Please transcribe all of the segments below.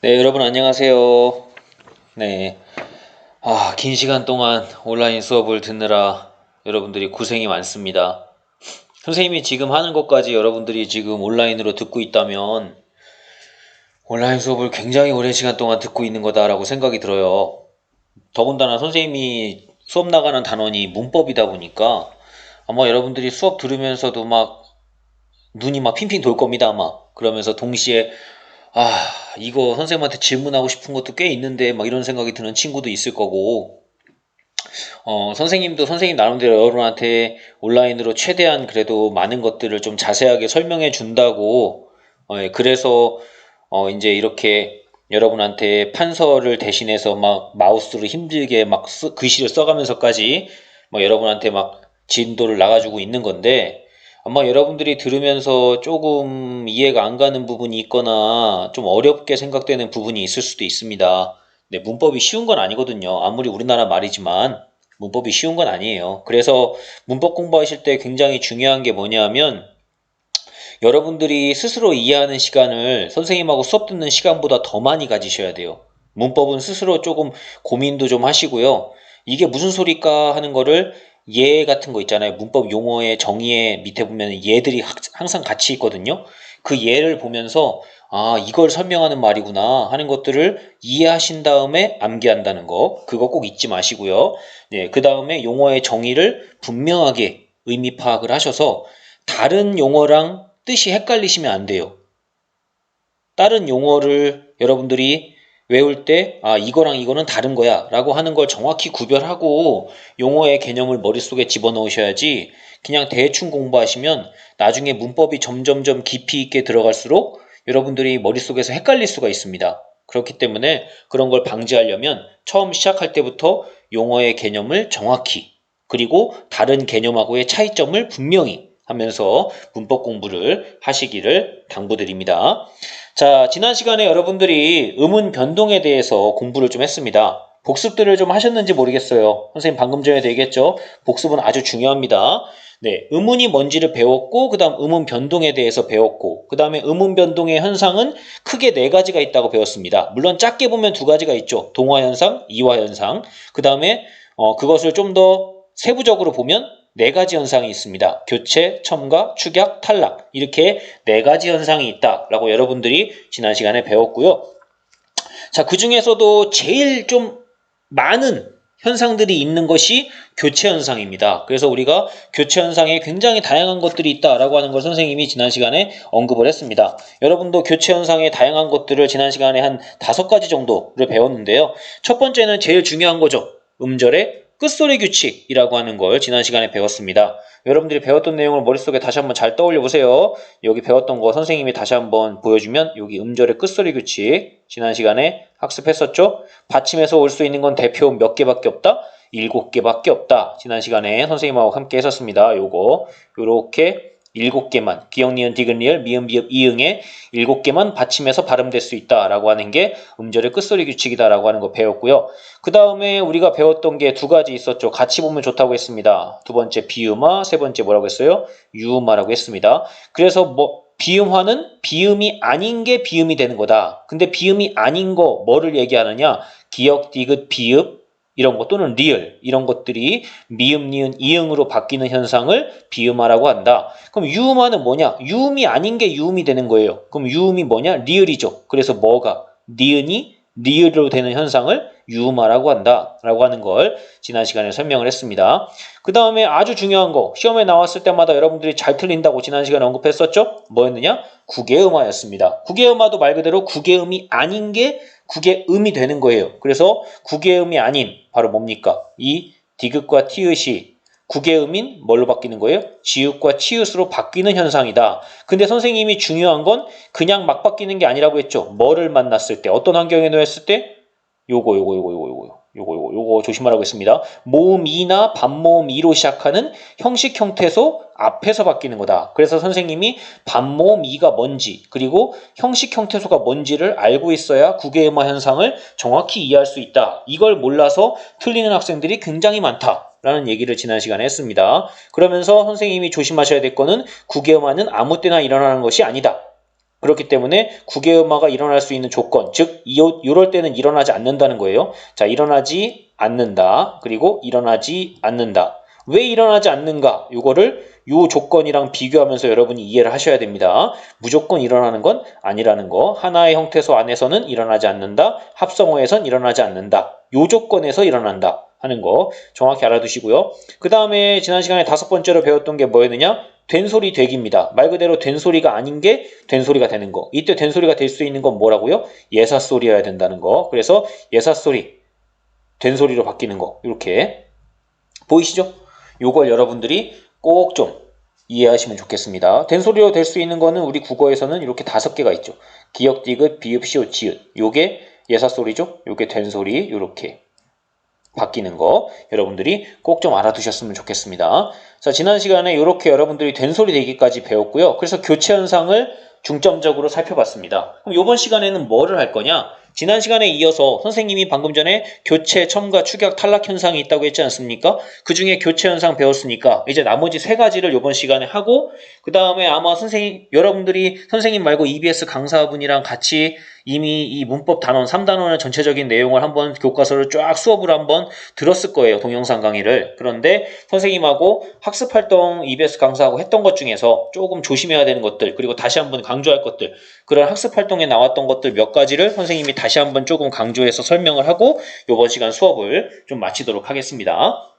네, 여러분 안녕하세요. 네. 긴 시간 동안 온라인 수업을 듣느라 여러분들이 고생이 많습니다. 선생님이 지금 하는 것까지 여러분들이 지금 온라인으로 듣고 있다면 온라인 수업을 굉장히 오랜 시간 동안 듣고 있는 거다라고 생각이 들어요. 더군다나 선생님이 수업 나가는 단원이 문법이다 보니까 아마 여러분들이 수업 들으면서도 막 눈이 막 핑핑 돌 겁니다, 아마. 그러면서 동시에 이거 선생님한테 질문하고 싶은 것도 꽤 있는데, 막 이런 생각이 드는 친구도 있을 거고, 선생님도 선생님 나름대로 여러분한테 온라인으로 최대한 그래도 많은 것들을 좀 자세하게 설명해 준다고, 그래서, 이제 이렇게 여러분한테 판서를 대신해서 막 마우스로 힘들게 막 글씨를 써가면서까지 막 여러분한테 막 진도를 나가주고 있는 건데, 아마 여러분들이 들으면서 조금 이해가 안 가는 부분이 있거나 좀 어렵게 생각되는 부분이 있을 수도 있습니다. 네, 문법이 쉬운 건 아니거든요. 아무리 우리나라 말이지만 문법이 쉬운 건 아니에요. 그래서 문법 공부하실 때 굉장히 중요한 게 뭐냐면 여러분들이 스스로 이해하는 시간을 선생님하고 수업 듣는 시간보다 더 많이 가지셔야 돼요. 문법은 스스로 조금 고민도 좀 하시고요. 이게 무슨 소리일까 하는 거를 예 같은 거 있잖아요. 문법 용어의 정의의 밑에 보면 예들이 항상 같이 있거든요. 그 예를 보면서 이걸 설명하는 말이구나 하는 것들을 이해하신 다음에 암기한다는 거. 그거 꼭 잊지 마시고요. 네, 그 다음에 용어의 정의를 분명하게 의미 파악을 하셔서 다른 용어랑 뜻이 헷갈리시면 안 돼요. 다른 용어를 여러분들이 외울 때 이거랑 이거는 다른 거야 라고 하는 걸 정확히 구별하고 용어의 개념을 머릿속에 집어넣으셔야지 그냥 대충 공부하시면 나중에 문법이 점점점 깊이 있게 들어갈수록 여러분들이 머릿속에서 헷갈릴 수가 있습니다. 그렇기 때문에 그런 걸 방지하려면 처음 시작할 때부터 용어의 개념을 정확히 그리고 다른 개념하고의 차이점을 분명히 하면서 문법 공부를 하시기를 당부드립니다. 자, 지난 시간에 여러분들이 음운 변동에 대해서 공부를 좀 했습니다. 복습들을 좀 하셨는지 모르겠어요. 선생님 방금 전에 얘기했죠. 복습은 아주 중요합니다. 네, 음운이 뭔지를 배웠고 그 다음 음운 변동에 대해서 배웠고 그 다음에 음운 변동의 현상은 크게 네 가지가 있다고 배웠습니다. 물론 작게 보면 두 가지가 있죠. 동화현상, 이화현상. 그 다음에 그것을 좀 더 세부적으로 보면 네 가지 현상이 있습니다. 교체, 첨가, 축약, 탈락 이렇게 네 가지 현상이 있다라고 여러분들이 지난 시간에 배웠고요. 자, 그 중에서도 제일 좀 많은 현상들이 있는 것이 교체 현상입니다. 그래서 우리가 교체 현상에 굉장히 다양한 것들이 있다라고 하는 걸 선생님이 지난 시간에 언급을 했습니다. 여러분도 교체 현상의 다양한 것들을 지난 시간에 한 5가지 정도를 배웠는데요. 첫 번째는 제일 중요한 거죠. 음절의 끝소리 규칙이라고 하는 걸 지난 시간에 배웠습니다. 여러분들이 배웠던 내용을 머릿속에 다시 한번 잘 떠올려 보세요. 여기 배웠던 거 선생님이 다시 한번 보여주면 여기 음절의 끝소리 규칙 지난 시간에 학습했었죠. 받침에서 올 수 있는 건 대표 몇 개밖에 없다? 7개밖에 없다. 지난 시간에 선생님하고 함께 했었습니다. 요렇게 7개만 기역, 니은, 디귿, 리을, 미음, 비읍, 이응에 7개만 받침해서 발음될 수 있다라고 하는 게 음절의 끝소리 규칙이다라고 하는 거 배웠고요. 그 다음에 우리가 배웠던 게 두 가지 있었죠. 같이 보면 좋다고 했습니다. 두 번째 비음화, 세 번째 뭐라고 했어요? 유음화라고 했습니다. 그래서 비음화는 비음이 아닌 게 비음이 되는 거다. 근데 비음이 아닌 거 뭐를 얘기하느냐? 기역, 디귿, 비읍 이런 거 또는 리을 이런 것들이 미음, 니은, 이응으로 바뀌는 현상을 비음화라고 한다. 그럼 유음화는 뭐냐? 유음이 아닌 게 유음이 되는 거예요. 그럼 유음이 뭐냐? 리을이죠. 그래서 뭐가? 니은이 리을로 되는 현상을 유음화라고 한다라고 하는 걸 지난 시간에 설명을 했습니다. 그 다음에 아주 중요한 거 시험에 나왔을 때마다 여러분들이 잘 틀린다고 지난 시간에 언급했었죠? 뭐였느냐? 국외음화였습니다. 국외음화도 말 그대로 국외음이 아닌 게 국외음이 되는 거예요. 그래서 국외음이 아닌 바로 뭡니까? 이 디귿과 티읕이 국외음인 뭘로 바뀌는 거예요? 지읒과 치읒으로 바뀌는 현상이다. 근데 선생님이 중요한 건 그냥 막 바뀌는 게 아니라고 했죠. 뭐를 만났을 때, 어떤 환경에 놓였을 때? 요거 조심하라고 했습니다. 모음 이나 반모음 이로 시작하는 형식 형태소 앞에서 바뀌는 거다. 그래서 선생님이 반모음 이가 뭔지 그리고 형식 형태소가 뭔지를 알고 있어야 국외음화 현상을 정확히 이해할 수 있다. 이걸 몰라서 틀리는 학생들이 굉장히 많다라는 얘기를 지난 시간에 했습니다. 그러면서 선생님이 조심하셔야 될 거는 국외음화는 아무 때나 일어나는 것이 아니다. 그렇기 때문에 국외음화가 일어날 수 있는 조건, 즉 이럴 때는 일어나지 않는다는 거예요. 자, 일어나지 않는다. 그리고 일어나지 않는다. 왜 일어나지 않는가? 요거를 요 조건이랑 비교하면서 여러분이 이해를 하셔야 됩니다. 무조건 일어나는 건 아니라는 거. 하나의 형태소 안에서는 일어나지 않는다. 합성어에선 일어나지 않는다. 요 조건에서 일어난다 하는 거 정확히 알아두시고요. 그 다음에 지난 시간에 5번째로 배웠던 게 뭐였느냐? 된소리 되기입니다. 말 그대로 된소리가 아닌 게 된소리가 되는 거. 이때 된소리가 될 수 있는 건 뭐라고요? 예사소리여야 된다는 거. 그래서 예사소리, 된소리로 바뀌는 거. 이렇게 보이시죠? 요걸 여러분들이 꼭 좀 이해하시면 좋겠습니다. 된소리로 될 수 있는 거는 우리 국어에서는 이렇게 5개가 있죠. 기역, 디귿, 비읍, 시옷, 지읒. 요게 예사소리죠. 요게 된소리. 이렇게 바뀌는 거 여러분들이 꼭 좀 알아두셨으면 좋겠습니다. 자, 지난 시간에 이렇게 여러분들이 된소리 되기까지 배웠고요. 그래서 교체 현상을 중점적으로 살펴봤습니다. 그럼 이번 시간에는 뭐를 할 거냐? 지난 시간에 이어서 선생님이 방금 전에 교체, 첨가, 축약, 탈락 현상이 있다고 했지 않습니까? 그 중에 교체 현상 배웠으니까 이제 나머지 3가지를 이번 시간에 하고 그 다음에 아마 여러분들이 선생님 말고 EBS 강사분이랑 같이 이미 이 문법 단원, 3단원의 전체적인 내용을 한번 교과서를 쫙 수업을 한번 들었을 거예요. 동영상 강의를. 그런데 선생님하고 학습활동 EBS 강사하고 했던 것 중에서 조금 조심해야 되는 것들, 그리고 다시 한번 강조할 것들, 그런 학습활동에 나왔던 것들 몇 가지를 선생님이 다시 한번 조금 강조해서 설명을 하고 이번 시간 수업을 좀 마치도록 하겠습니다.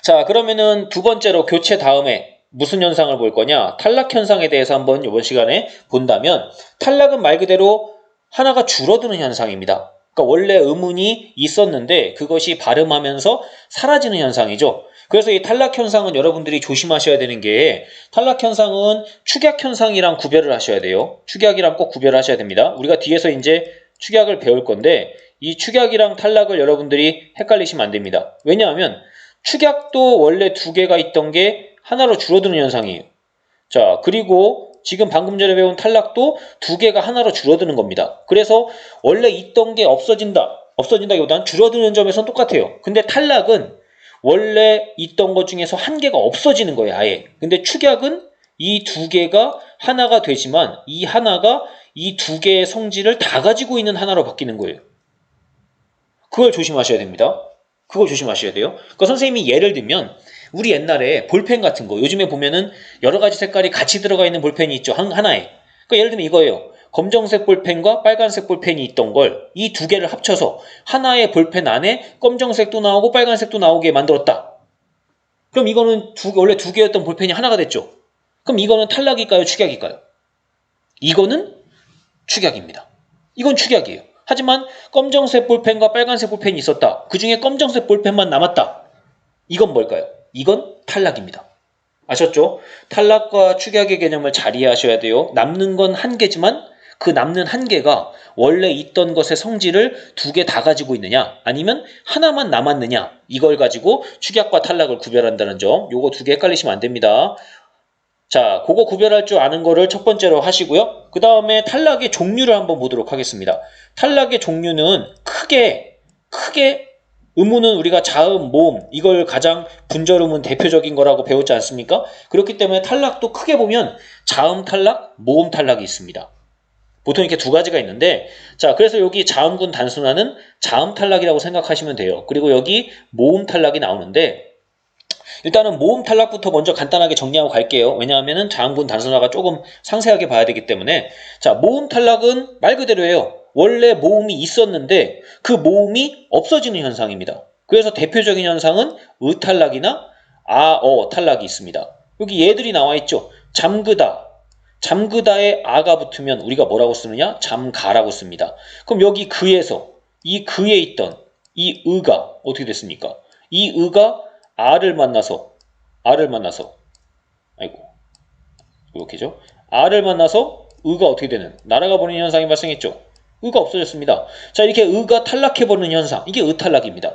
자, 그러면은 2번째로 교체 다음에 무슨 현상을 볼 거냐? 탈락 현상에 대해서 한번 이번 시간에 본다면 탈락은 말 그대로 하나가 줄어드는 현상입니다. 그러니까 원래 의문이 있었는데 그것이 발음하면서 사라지는 현상이죠. 그래서 이 탈락 현상은 여러분들이 조심하셔야 되는 게 탈락 현상은 축약 현상이랑 구별을 하셔야 돼요. 축약이랑 꼭 구별하셔야 됩니다. 우리가 뒤에서 이제 축약을 배울 건데 이 축약이랑 탈락을 여러분들이 헷갈리시면 안 됩니다. 왜냐하면 축약도 원래 2개가 있던 게 하나로 줄어드는 현상이에요. 자, 그리고 지금 방금 전에 배운 탈락도 2개가 하나로 줄어드는 겁니다. 그래서 원래 있던 게 없어진다기보다는 줄어드는 점에서는 똑같아요. 근데 탈락은 원래 있던 것 중에서 1개가 없어지는 거예요, 아예. 근데 축약은 이 2개가 하나가 되지만 이 하나가 이 2개의 성질을 다 가지고 있는 하나로 바뀌는 거예요. 그걸 조심하셔야 됩니다. 그걸 조심하셔야 돼요. 그러니까 선생님이 예를 들면 우리 옛날에 볼펜 같은 거 요즘에 보면은 여러 가지 색깔이 같이 들어가 있는 볼펜이 있죠. 하나에. 그러니까 예를 들면 이거예요. 검정색 볼펜과 빨간색 볼펜이 있던 걸 이 2개를 합쳐서 하나의 볼펜 안에 검정색도 나오고 빨간색도 나오게 만들었다. 그럼 이거는 원래 2개였던 볼펜이 하나가 됐죠. 그럼 이거는 탈락일까요? 축약일까요? 이거는 축약입니다. 이건 축약이에요. 하지만 검정색 볼펜과 빨간색 볼펜이 있었다. 그 중에 검정색 볼펜만 남았다. 이건 뭘까요? 이건 탈락입니다. 아셨죠? 탈락과 축약의 개념을 잘 이해하셔야 돼요. 남는 건 1개지만 그 남는 1개가 원래 있던 것의 성질을 2개 다 가지고 있느냐 아니면 하나만 남았느냐 이걸 가지고 축약과 탈락을 구별한다는 점. 요거 2개 헷갈리시면 안 됩니다. 자, 그거 구별할 줄 아는 거를 첫 번째로 하시고요. 그 다음에 탈락의 종류를 한번 보도록 하겠습니다. 탈락의 종류는 크게 의문은 우리가 자음, 모음 이걸 가장 분절음은 대표적인 거라고 배웠지 않습니까? 그렇기 때문에 탈락도 크게 보면 자음 탈락, 모음 탈락이 있습니다. 보통 이렇게 2가지가 있는데 자, 그래서 여기 자음군 단순화는 자음 탈락이라고 생각하시면 돼요. 그리고 여기 모음 탈락이 나오는데 일단은 모음 탈락부터 먼저 간단하게 정리하고 갈게요. 왜냐하면 자음군 단순화가 조금 상세하게 봐야 되기 때문에 자, 모음 탈락은 말 그대로예요. 원래 모음이 있었는데 그 모음이 없어지는 현상입니다. 그래서 대표적인 현상은 탈락이나 탈락이 있습니다. 여기 얘들이 나와 있죠. 잠그다에 아가 붙으면 우리가 뭐라고 쓰느냐? 잠가라고 씁니다. 그럼 여기 그에서 이 그에 있던 이 의가 어떻게 됐습니까? 이 의가 아를 만나서 이렇게죠. 아를 만나서 의가 어떻게 되는 날아가 버리는 현상이 발생했죠. 의가 없어졌습니다. 자, 이렇게 의가 탈락해버리는 현상, 이게 의탈락입니다.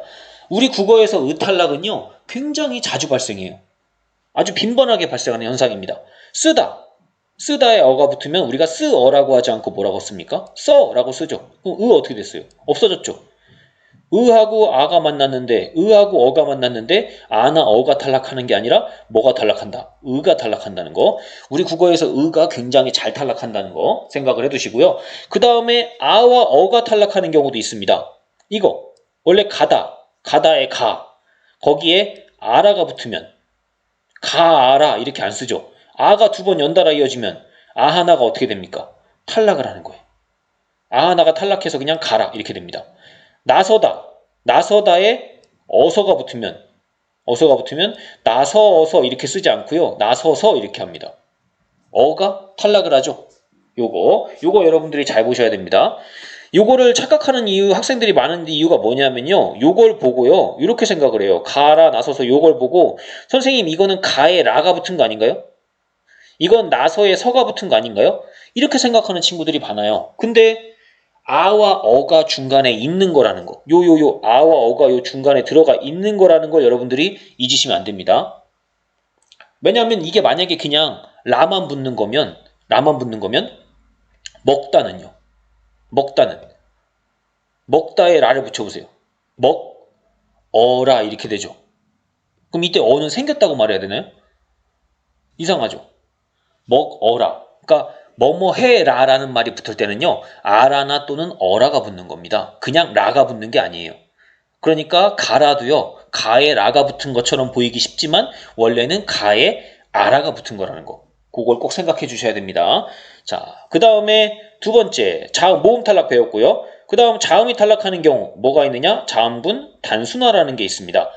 우리 국어에서 의탈락은요 굉장히 자주 발생해요. 아주 빈번하게 발생하는 현상입니다. 쓰다에 어가 붙으면 우리가 쓰어라고 하지 않고 뭐라고 씁니까? 써라고 쓰죠. 그럼 의 어떻게 됐어요? 없어졌죠. 으하고 아가 만났는데, 으하고 어가 만났는데, 아나 어가 탈락하는 게 아니라 뭐가 탈락한다? 으가 탈락한다는 거. 우리 국어에서 으가 굉장히 잘 탈락한다는 거 생각을 해두시고요. 그 다음에 아와 어가 탈락하는 경우도 있습니다. 이거 원래 가다의 가, 거기에 아라가 붙으면 가아라 이렇게 안 쓰죠. 아가 두 번 연달아 이어지면 아 하나가 어떻게 됩니까? 탈락을 하는 거예요. 아 하나가 탈락해서 그냥 가라 이렇게 됩니다. 나서다에 어서가 붙으면 나서어서 이렇게 쓰지 않고요. 나서서 이렇게 합니다. 어가 탈락을 하죠. 요거 여러분들이 잘 보셔야 됩니다. 요거를 착각하는 학생들이 많은 이유가 뭐냐면요. 요걸 보고요. 이렇게 생각을 해요. 가라 나서서 요걸 보고 선생님 이거는 가에 라가 붙은 거 아닌가요? 이건 나서에 서가 붙은 거 아닌가요? 이렇게 생각하는 친구들이 많아요. 근데 아와 어가 중간에 있는 거라는 거. 아와 어가 요 중간에 들어가 있는 거라는 걸 여러분들이 잊으시면 안 됩니다. 왜냐하면 이게 만약에 그냥 라만 붙는 거면 먹다에 라를 붙여보세요. 어라 이렇게 되죠. 그럼 이때 어는 생겼다고 말해야 되나요? 이상하죠. 먹어라. 그러니까 뭐뭐해라라는 말이 붙을 때는요. 아라나 또는 어라가 붙는 겁니다. 그냥 라가 붙는 게 아니에요. 그러니까 가라도요. 가에 라가 붙은 것처럼 보이기 쉽지만 원래는 가에 아라가 붙은 거라는 거. 그걸 꼭 생각해 주셔야 됩니다. 자, 그 다음에 두 번째 자음 모음 탈락 배웠고요. 그 다음 자음이 탈락하는 경우 뭐가 있느냐? 자음군 단순화라는 게 있습니다.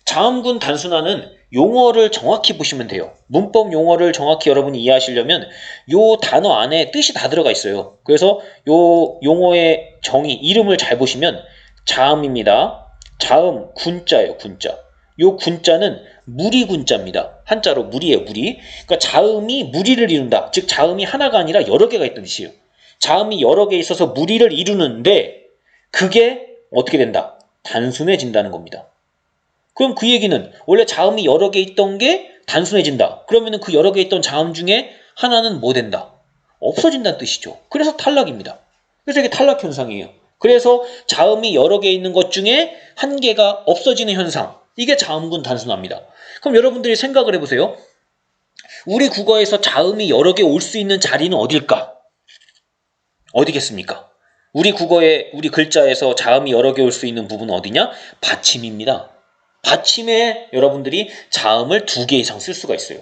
자음군 단순화는 용어를 정확히 보시면 돼요. 문법 용어를 정확히 여러분이 이해하시려면 요 단어 안에 뜻이 다 들어가 있어요. 그래서 요 용어의 정의, 이름을 잘 보시면 자음입니다. 자음 군자예요, 군자. 요 군자는 무리군자입니다. 한자로 무리예요, 무리. 그러니까 자음이 무리를 이룬다. 즉 자음이 하나가 아니라 여러 개가 있다는 뜻이에요. 자음이 여러 개 있어서 무리를 이루는데 그게 어떻게 된다? 단순해진다는 겁니다. 그럼 그 얘기는 원래 자음이 여러 개 있던 게 단순해진다. 그러면 그 여러 개 있던 자음 중에 하나는 뭐 된다? 없어진다는 뜻이죠. 그래서 탈락입니다. 그래서 이게 탈락 현상이에요. 그래서 자음이 여러 개 있는 것 중에 한 개가 없어지는 현상. 이게 자음군 단순화입니다. 그럼 여러분들이 생각을 해보세요. 우리 국어에서 자음이 여러 개 올 수 있는 자리는 어딜까? 어디겠습니까? 우리 국어에 우리 글자에서 자음이 여러 개 올 수 있는 부분은 어디냐? 받침입니다. 받침에 여러분들이 자음을 2개 이상 쓸 수가 있어요.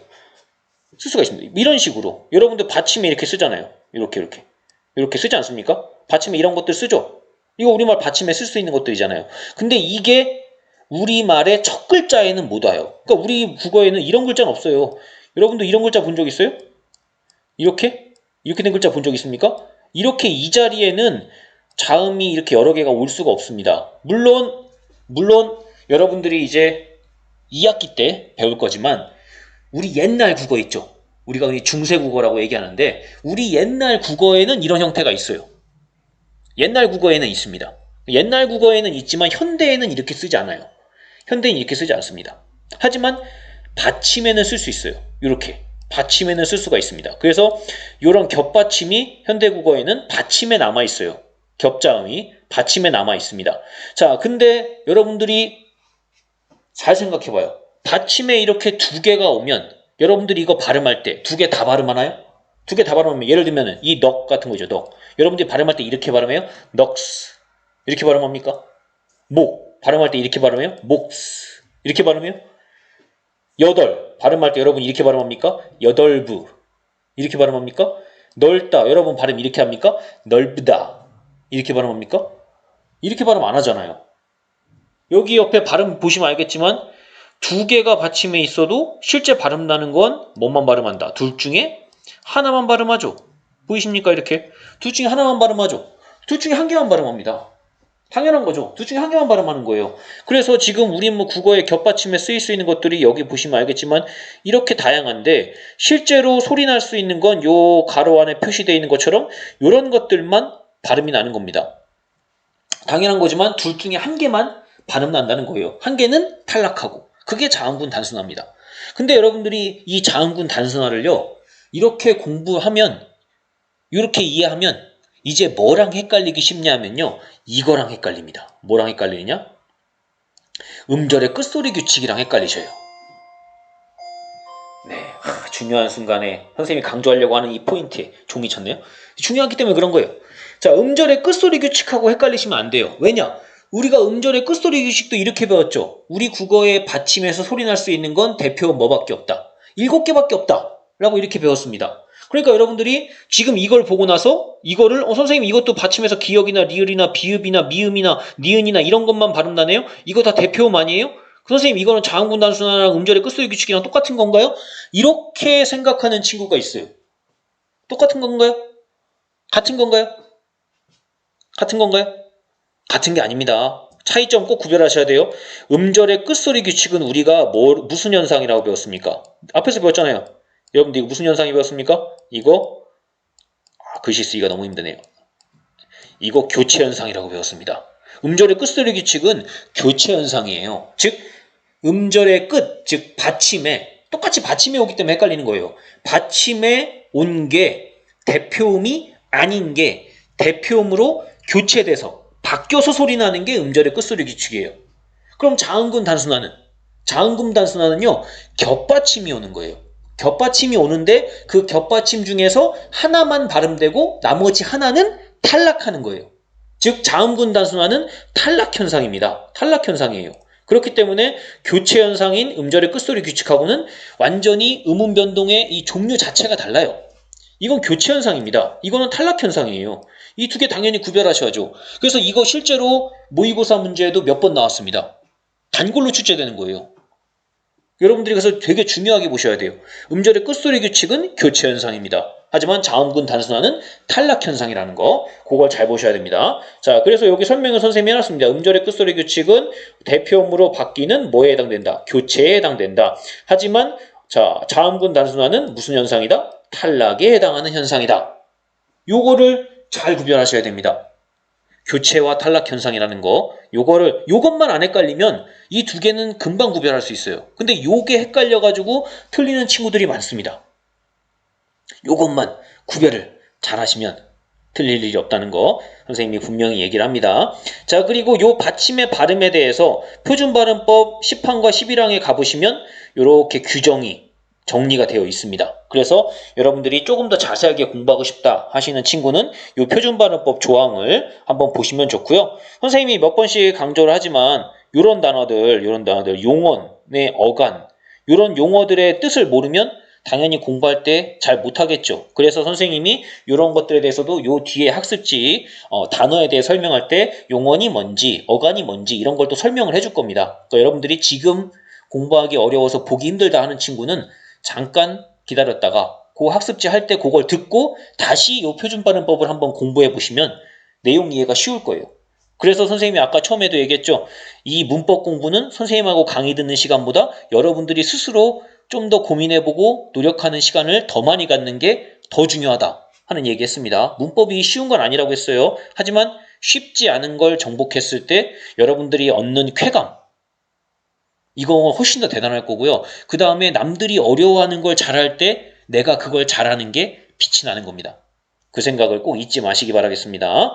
쓸 수가 있습니다. 이런 식으로 여러분들 받침에 이렇게 쓰잖아요. 이렇게 쓰지 않습니까? 받침에 이런 것들 쓰죠. 이거 우리말 받침에 쓸 수 있는 것들이잖아요. 근데 이게 우리말의 첫 글자에는 못 와요. 그러니까 우리 국어에는 이런 글자는 없어요. 여러분도 이런 글자 본 적 있어요? 이렇게 된 글자 본 적 있습니까? 이렇게 이 자리에는 자음이 이렇게 여러 개가 올 수가 없습니다. 물론 여러분들이 이제 2학기 때 배울 거지만 우리 옛날 국어 있죠. 우리가 중세 국어라고 얘기하는데 우리 옛날 국어에는 이런 형태가 있어요. 옛날 국어에는 있습니다. 옛날 국어에는 있지만 현대에는 이렇게 쓰지 않아요. 현대는 이렇게 쓰지 않습니다. 하지만 받침에는 쓸 수 있어요. 이렇게 받침에는 쓸 수가 있습니다. 그래서 이런 겹받침이 현대 국어에는 받침에 남아 있어요. 겹자음이 받침에 남아 있습니다. 자, 근데 여러분들이 잘 생각해봐요. 받침에 이렇게 2개가 오면 여러분들이 이거 발음할 때 2개 다 발음하나요? 2개 다 발음하면 예를 들면 이 넉 같은 거죠. 넉. 여러분들이 발음할 때 이렇게 발음해요? 넉스. 이렇게 발음합니까? 목. 발음할 때 이렇게 발음해요? 목스. 이렇게 발음해요? 여덟. 발음할 때 여러분 이렇게 발음합니까? 여덟부. 이렇게 발음합니까? 넓다. 여러분 발음 이렇게 합니까? 넓다. 이렇게 발음합니까? 이렇게 발음 안 하잖아요. 여기 옆에 발음 보시면 알겠지만 2개가 받침에 있어도 실제 발음 나는 건 뭐만 발음한다? 둘 중에 하나만 발음하죠. 보이십니까? 이렇게 둘 중에 하나만 발음하죠. 둘 중에 한 개만 발음합니다. 당연한 거죠. 둘 중에 한 개만 발음하는 거예요. 그래서 지금 우리 국어의 겹받침에 쓰일 수 있는 것들이 여기 보시면 알겠지만 이렇게 다양한데 실제로 소리 날 수 있는 건 요 가로 안에 표시되어 있는 것처럼 이런 것들만 발음이 나는 겁니다. 당연한 거지만 둘 중에 한 개만 발음 난다는 거예요. 한 개는 탈락하고. 그게 자음군 단순화입니다. 근데 여러분들이 이 자음군 단순화를요. 이렇게 공부하면 이렇게 이해하면 이제 뭐랑 헷갈리기 쉽냐면요. 이거랑 헷갈립니다. 뭐랑 헷갈리느냐? 음절의 끝소리 규칙이랑 헷갈리셔요. 네, 중요한 순간에 선생님이 강조하려고 하는 이 포인트에 종이 쳤네요. 중요하기 때문에 그런 거예요. 자, 음절의 끝소리 규칙하고 헷갈리시면 안 돼요. 왜냐? 우리가 음절의 끝소리 규칙도 이렇게 배웠죠. 우리 국어의 받침에서 소리 날 수 있는 건 대표 뭐밖에 없다. 7개밖에 없다. 라고 이렇게 배웠습니다. 그러니까 여러분들이 지금 이걸 보고 나서 이거를 선생님 이것도 받침에서 기역이나 리을이나 비읍이나 미음이나 니은이나 이런 것만 발음나네요? 이거 다 대표음 아니에요? 선생님 이거는 자음군 단순화랑 음절의 끝소리 규칙이랑 똑같은 건가요? 이렇게 생각하는 친구가 있어요. 똑같은 건가요? 같은 건가요? 같은 건가요? 같은 게 아닙니다. 차이점 꼭 구별하셔야 돼요. 음절의 끝소리 규칙은 우리가 무슨 현상이라고 배웠습니까? 앞에서 배웠잖아요. 여러분들 이거 무슨 현상이 배웠습니까? 이거 글씨 쓰기가 너무 힘드네요. 이거 교체 현상이라고 배웠습니다. 음절의 끝소리 규칙은 교체 현상이에요. 즉 음절의 끝, 즉 받침에 똑같이 받침에 오기 때문에 헷갈리는 거예요. 받침에 온 게 대표음이 아닌 게 대표음으로 교체돼서 바뀌어서 소리 나는 게 음절의 끝소리 규칙이에요. 그럼 자음군 단순화는요. 겹받침이 오는 거예요. 겹받침이 오는데 그 겹받침 중에서 하나만 발음되고 나머지 하나는 탈락하는 거예요. 즉 자음군 단순화는 탈락 현상입니다. 탈락 현상이에요. 그렇기 때문에 교체 현상인 음절의 끝소리 규칙하고는 완전히 음운 변동의 이 종류 자체가 달라요. 이건 교체 현상입니다. 이거는 탈락 현상이에요. 이 두 개 당연히 구별하셔야죠. 그래서 이거 실제로 모의고사 문제에도 몇 번 나왔습니다. 단골로 출제되는 거예요. 여러분들이 그래서 되게 중요하게 보셔야 돼요. 음절의 끝소리 규칙은 교체 현상입니다. 하지만 자음군 단순화는 탈락 현상이라는 거, 그걸 잘 보셔야 됩니다. 자, 그래서 여기 설명을 선생님이 해놨습니다. 음절의 끝소리 규칙은 대표음으로 바뀌는 뭐에 해당된다? 교체에 해당된다. 하지만 자, 자음군 단순화는 무슨 현상이다? 탈락에 해당하는 현상이다. 요거를 잘 구별하셔야 됩니다. 교체와 탈락 현상이라는 거, 요것만 안 헷갈리면 이 두 개는 금방 구별할 수 있어요. 근데 요게 헷갈려가지고 틀리는 친구들이 많습니다. 요것만 구별을 잘 하시면 틀릴 일이 없다는 거 선생님이 분명히 얘기를 합니다. 자, 그리고 요 받침의 발음에 대해서 표준발음법 10항과 11항에 가보시면 요렇게 규정이 정리가 되어 있습니다. 그래서 여러분들이 조금 더 자세하게 공부하고 싶다 하시는 친구는 이 표준발음법 조항을 한번 보시면 좋고요. 선생님이 몇 번씩 강조를 하지만 이런 단어들, 용언의 어간, 이런 용어들의 뜻을 모르면 당연히 공부할 때 잘 못하겠죠. 그래서 선생님이 이런 것들에 대해서도 요 뒤에 학습지 단어에 대해 설명할 때 용언이 뭔지, 어간이 뭔지 이런 걸 또 설명을 해줄 겁니다. 그러니까 여러분들이 지금 공부하기 어려워서 보기 힘들다 하는 친구는 잠깐 기다렸다가 그 학습지 할 때 그걸 듣고 다시 이 표준발음법을 한번 공부해 보시면 내용 이해가 쉬울 거예요. 그래서 선생님이 아까 처음에도 얘기했죠. 이 문법 공부는 선생님하고 강의 듣는 시간보다 여러분들이 스스로 좀 더 고민해보고 노력하는 시간을 더 많이 갖는 게 더 중요하다 하는 얘기했습니다. 문법이 쉬운 건 아니라고 했어요. 하지만 쉽지 않은 걸 정복했을 때 여러분들이 얻는 쾌감, 이거 훨씬 더 대단할 거고요. 그 다음에 남들이 어려워하는 걸 잘할 때 내가 그걸 잘하는 게 빛이 나는 겁니다. 그 생각을 꼭 잊지 마시기 바라겠습니다.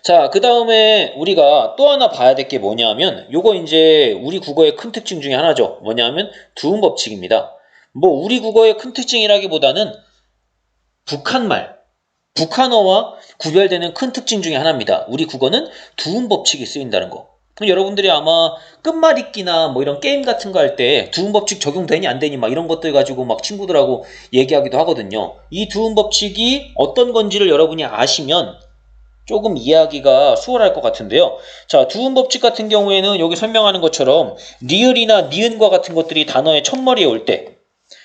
자, 그 다음에 우리가 또 하나 봐야 될 게 뭐냐면 요거 이제 우리 국어의 큰 특징 중에 하나죠. 뭐냐면 두음 법칙입니다. 뭐 우리 국어의 큰 특징이라기보다는 북한말, 북한어와 구별되는 큰 특징 중에 하나입니다. 우리 국어는 두음 법칙이 쓰인다는 거. 그럼 여러분들이 아마 끝말잇기나 뭐 이런 게임 같은 거 할 때 두음 법칙 적용되니 안 되니 막 이런 것들 가지고 막 친구들하고 얘기하기도 하거든요. 이 두음 법칙이 어떤 건지를 여러분이 아시면 조금 이해하기가 수월할 것 같은데요. 자, 두음 법칙 같은 경우에는 여기 설명하는 것처럼 리을이나 니은과 같은 것들이 단어의 첫머리에 올 때,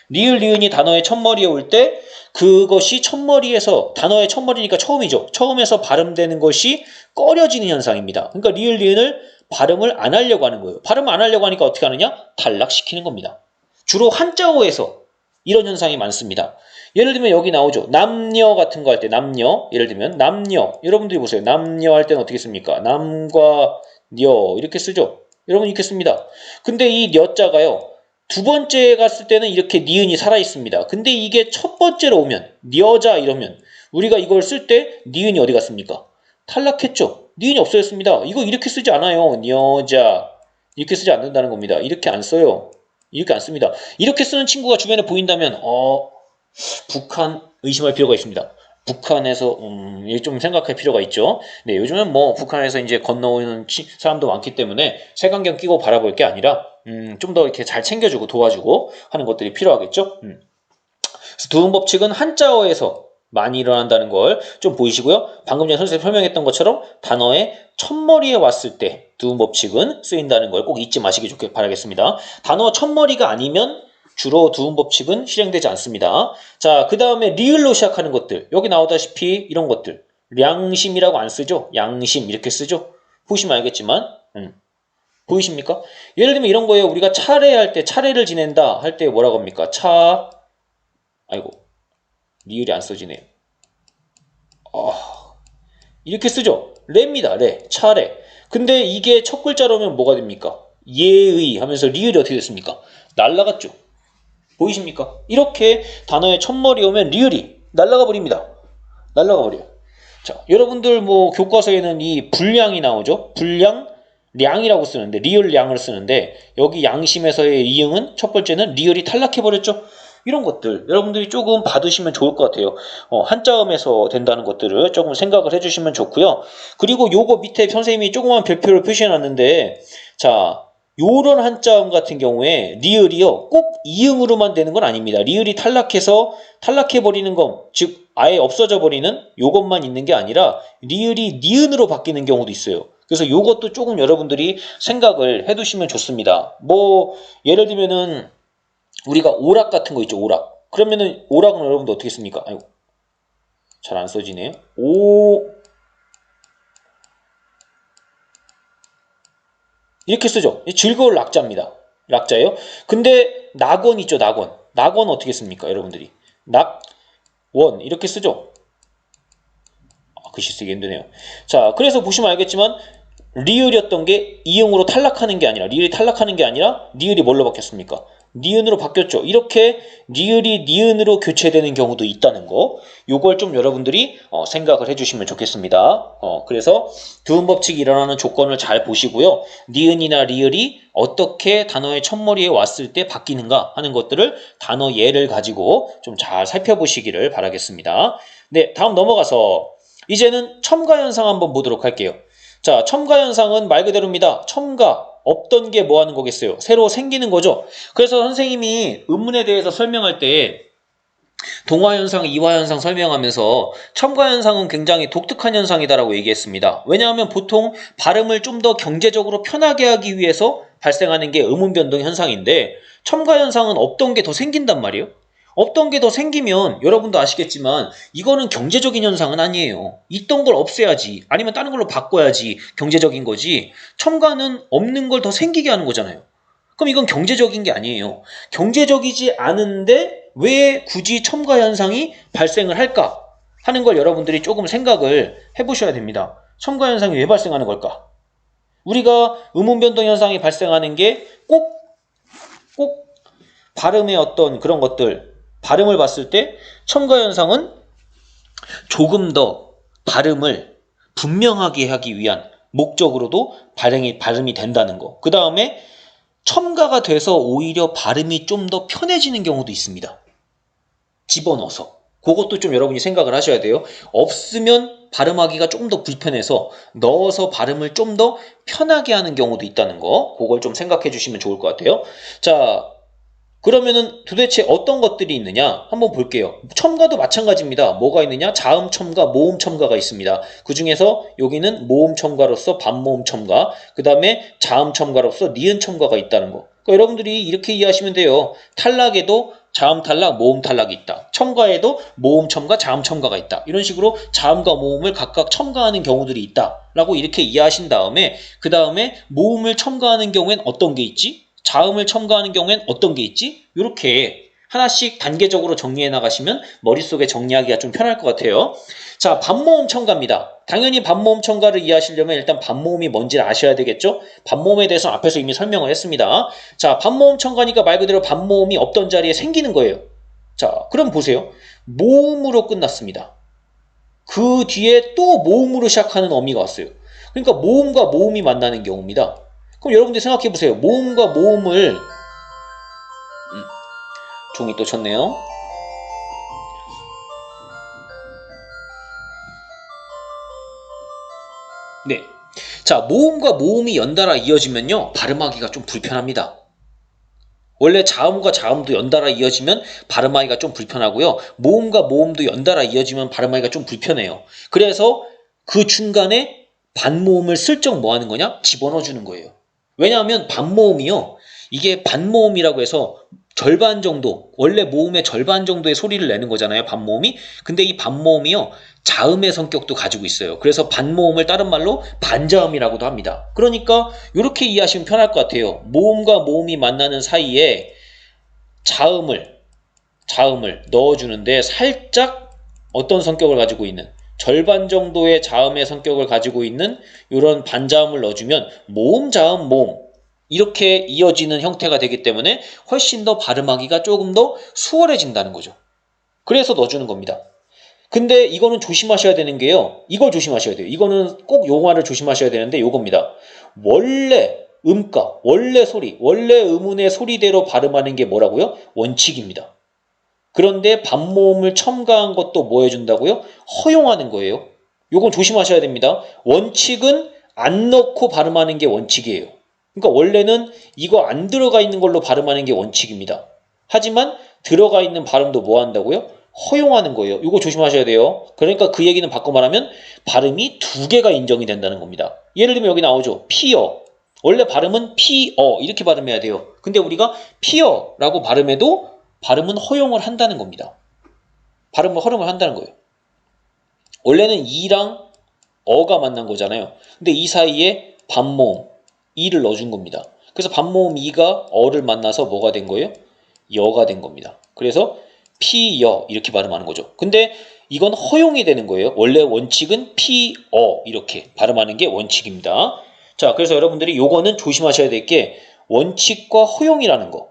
리을, 니은이 단어의 첫머리에 올 때 그것이 첫머리에서, 단어의 첫머리니까 처음이죠. 처음에서 발음되는 것이 꺼려지는 현상입니다. 그러니까 리을, 니은을 발음을 안 하려고 하는 거예요. 발음 안 하려고 하니까 어떻게 하느냐? 탈락시키는 겁니다. 주로 한자어에서 이런 현상이 많습니다. 예를 들면 여기 나오죠. 남녀 같은 거 할 때 남녀, 예를 들면 남녀, 여러분들이 보세요. 남녀 할 때는 어떻게 씁니까? 남과 녀 이렇게 쓰죠. 여러분 이렇게 씁니다. 근데 이 녀자가요. 두 번째 갔을 때는 이렇게 니은이 살아있습니다. 근데 이게 첫 번째로 오면 녀자 이러면 우리가 이걸 쓸 때 니은이 어디 갔습니까? 탈락했죠. 니은이 없어졌습니다. 이거 이렇게 쓰지 않아요. 여자 이렇게 쓰지 않는다는 겁니다. 이렇게 안 써요. 이렇게 안 씁니다. 이렇게 쓰는 친구가 주변에 보인다면 북한 의심할 필요가 있습니다. 북한에서 좀 생각할 필요가 있죠. 네, 요즘은 뭐 북한에서 이제 건너오는 사람도 많기 때문에 색안경 끼고 바라볼 게 아니라 좀 더 이렇게 잘 챙겨주고 도와주고 하는 것들이 필요하겠죠. 그래서 두음 법칙은 한자어에서 많이 일어난다는 걸 좀 보이시고요. 방금 전에 선생님이 설명했던 것처럼 단어의 첫머리에 왔을 때 두음 법칙은 쓰인다는 걸 꼭 잊지 마시기 좋게 바라겠습니다. 단어 첫머리가 아니면 주로 두음 법칙은 실행되지 않습니다. 자, 그 다음에 리을로 시작하는 것들. 여기 나오다시피 이런 것들. 량심이라고 안 쓰죠? 양심 이렇게 쓰죠? 보시면 알겠지만 보이십니까? 예를 들면 이런 거예요. 우리가 차례할 때 차례를 지낸다 할 때 뭐라고 합니까? 아이고 리을이 안 써지네요. 이렇게 쓰죠? 레입니다. 레. 차례. 근데 이게 첫 글자로 오면 뭐가 됩니까? 예의 하면서 리을이 어떻게 됐습니까? 날라갔죠. 보이십니까? 이렇게 단어의 첫머리 오면 리을이 날라가 버립니다. 날라가 버려요. 자, 여러분들 뭐 교과서에는 이 분량이 나오죠? 분량, 량이라고 쓰는데 리을 량을 쓰는데 여기 양심에서의 이응은 첫 번째는 리을이 탈락해 버렸죠. 이런 것들 여러분들이 조금 받으시면 좋을 것 같아요. 한자음에서 된다는 것들을 조금 생각을 해주시면 좋고요. 그리고 요거 밑에 선생님이 조그만 별표를 표시해 놨는데 자, 요런 한자음 같은 경우에 리을이요 꼭 이응으로만 되는 건 아닙니다. 리을이 탈락해 버리는 것, 즉 아예 없어져 버리는 요것만 있는 게 아니라 리을이 니은으로 바뀌는 경우도 있어요. 그래서 요것도 조금 여러분들이 생각을 해두시면 좋습니다. 뭐 예를 들면은 우리가 오락 같은 거 있죠. 오락. 그러면은 오락은 여러분들 어떻게 씁니까? 아이고 잘 안 써지네요. 이렇게 쓰죠. 즐거울 낙자입니다. 낙자예요. 근데 낙원 있죠. 낙원. 낙원 어떻게 씁니까? 여러분들이. 낙원 이렇게 쓰죠. 글씨 쓰기 힘드네요. 자, 그래서 보시면 알겠지만 리을이었던 게 이응으로 탈락하는 게 아니라 리을이 탈락하는 게 아니라 리을이 뭘로 바뀌었습니까? 니은으로 바뀌었죠. 이렇게 리을이 니은으로 교체되는 경우도 있다는 거. 요걸 좀 여러분들이 생각을 해주시면 좋겠습니다. 그래서 두음 법칙이 일어나는 조건을 잘 보시고요. 니은이나 리을이 어떻게 단어의 첫머리에 왔을 때 바뀌는가 하는 것들을 단어 예를 가지고 좀 잘 살펴보시기를 바라겠습니다. 네, 다음 넘어가서 이제는 첨가현상 한번 보도록 할게요. 자, 첨가현상은 말 그대로입니다. 첨가. 없던 게 뭐 하는 거겠어요? 새로 생기는 거죠. 그래서 선생님이 음문에 대해서 설명할 때 동화현상, 이화현상 설명하면서 첨가현상은 굉장히 독특한 현상이다라고 얘기했습니다. 왜냐하면 보통 발음을 좀 더 경제적으로 편하게 하기 위해서 발생하는 게 음운변동 현상인데 첨가현상은 없던 게 더 생긴단 말이에요. 없던 게 더 생기면 여러분도 아시겠지만 이거는 경제적인 현상은 아니에요. 있던 걸 없애야지 아니면 다른 걸로 바꿔야지 경제적인 거지 첨가는 없는 걸 더 생기게 하는 거잖아요. 그럼 이건 경제적인 게 아니에요. 경제적이지 않은데 왜 굳이 첨가 현상이 발생을 할까 하는 걸 여러분들이 조금 생각을 해보셔야 됩니다. 첨가 현상이 왜 발생하는 걸까? 우리가 음운변동 현상이 발생하는 게 꼭 발음의 어떤 그런 것들 발음을 봤을 때 첨가 현상은 조금 더 발음을 분명하게 하기 위한 목적으로도 발음이 된다는 거. 그 다음에 첨가가 돼서 오히려 발음이 좀 더 편해지는 경우도 있습니다. 집어넣어서. 그것도 좀 여러분이 생각을 하셔야 돼요. 없으면 발음하기가 좀 더 불편해서 넣어서 발음을 좀 더 편하게 하는 경우도 있다는 거. 그걸 좀 생각해 주시면 좋을 것 같아요. 자, 그러면은 도대체 어떤 것들이 있느냐 한번 볼게요. 첨가도 마찬가지입니다. 뭐가 있느냐? 자음 첨가, 모음 첨가가 있습니다. 그 중에서 여기는 모음 첨가로서 반모음 첨가, 그 다음에 자음 첨가로서 니은 첨가가 있다는 거. 그러니까 여러분들이 이렇게 이해하시면 돼요. 탈락에도 자음 탈락, 모음 탈락이 있다. 첨가에도 모음 첨가, 자음 첨가가 있다. 이런 식으로 자음과 모음을 각각 첨가하는 경우들이 있다라고 이렇게 이해하신 다음에 그 다음에 모음을 첨가하는 경우엔 어떤 게 있지? 자음을 첨가하는 경우엔 어떤 게 있지? 이렇게 하나씩 단계적으로 정리해 나가시면 머릿속에 정리하기가 좀 편할 것 같아요. 자, 반모음 첨가입니다. 당연히 반모음 첨가를 이해하시려면 일단 반모음이 뭔지 아셔야 되겠죠? 반모음에 대해서 앞에서 이미 설명을 했습니다. 자, 반모음 첨가니까 말 그대로 반모음이 없던 자리에 생기는 거예요. 자, 그럼 보세요. 모음으로 끝났습니다. 그 뒤에 또 모음으로 시작하는 어미가 왔어요. 그러니까 모음과 모음이 만나는 경우입니다. 그럼 여러분들 생각해 보세요. 모음과 모음을 종이 또 쳤네요. 네. 자, 모음과 모음이 연달아 이어지면요, 발음하기가 좀 불편합니다. 원래 자음과 자음도 연달아 이어지면 발음하기가 좀 불편하고요. 모음과 모음도 연달아 이어지면 발음하기가 좀 불편해요. 그래서 그 중간에 반모음을 슬쩍 뭐 하는 거냐? 집어넣어 주는 거예요. 왜냐하면 반모음이요. 이게 반모음이라고 해서 절반 정도, 원래 모음의 절반 정도의 소리를 내는 거잖아요, 반모음이. 근데 이 반모음이요, 자음의 성격도 가지고 있어요. 그래서 반모음을 다른 말로 반자음이라고도 합니다. 그러니까 이렇게 이해하시면 편할 것 같아요. 모음과 모음이 만나는 사이에 자음을 넣어주는데 살짝 어떤 성격을 가지고 있는, 절반 정도의 자음의 성격을 가지고 있는 이런 반자음을 넣어주면 모음, 자음, 모음 이렇게 이어지는 형태가 되기 때문에 훨씬 더 발음하기가 조금 더 수월해진다는 거죠. 그래서 넣어주는 겁니다. 근데 이거는 조심하셔야 되는 게요. 이걸 조심하셔야 돼요. 이거는 꼭 용어를 조심하셔야 되는데 요겁니다. 원래 음가, 원래 소리, 원래 음운의 소리대로 발음하는 게 뭐라고요? 원칙입니다. 그런데 반모음을 첨가한 것도 뭐 해준다고요? 허용하는 거예요. 요건 조심하셔야 됩니다. 원칙은 안 넣고 발음하는 게 원칙이에요. 그러니까 원래는 이거 안 들어가 있는 걸로 발음하는 게 원칙입니다. 하지만 들어가 있는 발음도 뭐 한다고요? 허용하는 거예요. 이거 조심하셔야 돼요. 그러니까 그 얘기는 바꿔 말하면 발음이 두 개가 인정이 된다는 겁니다. 예를 들면 여기 나오죠. 피어. 원래 발음은 피어 이렇게 발음해야 돼요. 근데 우리가 피어라고 발음해도 발음은 허용을 한다는 겁니다. 발음을 허용을 한다는 거예요. 원래는 이랑 어가 만난 거잖아요. 근데 이 사이에 반모음 이를 넣어준 겁니다. 그래서 반모음 이가 어를 만나서 뭐가 된 거예요? 여가 된 겁니다. 그래서 피여 이렇게 발음하는 거죠. 근데 이건 허용이 되는 거예요. 원래 원칙은 피어 이렇게 발음하는 게 원칙입니다. 자, 그래서 여러분들이 요거는 조심하셔야 될 게 원칙과 허용이라는 거.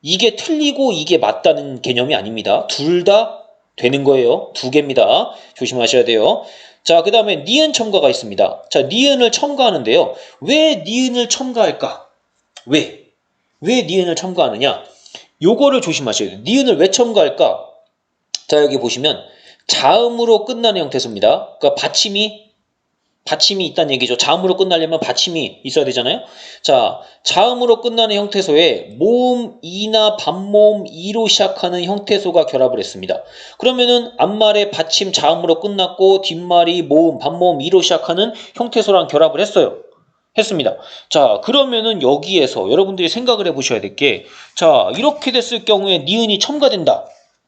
이게 틀리고 이게 맞다는 개념이 아닙니다. 둘 다 되는 거예요. 두 개입니다. 조심하셔야 돼요. 자, 그 다음에 니은 첨가가 있습니다. 자, 니은을 첨가하는데요. 왜 니은을 첨가할까? 왜 니은을 첨가하느냐? 요거를 조심하셔야 돼요. 니은을 왜 첨가할까? 자, 여기 보시면 자음으로 끝나는 형태소입니다. 그러니까 받침이 있다는 얘기죠. 자음으로 끝나려면 받침이 있어야 되잖아요. 자, 자음으로 끝나는 형태소에 모음 이나 반모음 이로 시작하는 형태소가 결합을 했습니다. 그러면은 앞말에 받침 자음으로 끝났고 뒷말이 모음, 반모음 이로 시작하는 형태소랑 결합을 했습니다. 자, 그러면은 여기에서 여러분들이 생각을 해보셔야 될 게, 자, 이렇게 됐을 경우에 니은이 첨가된다.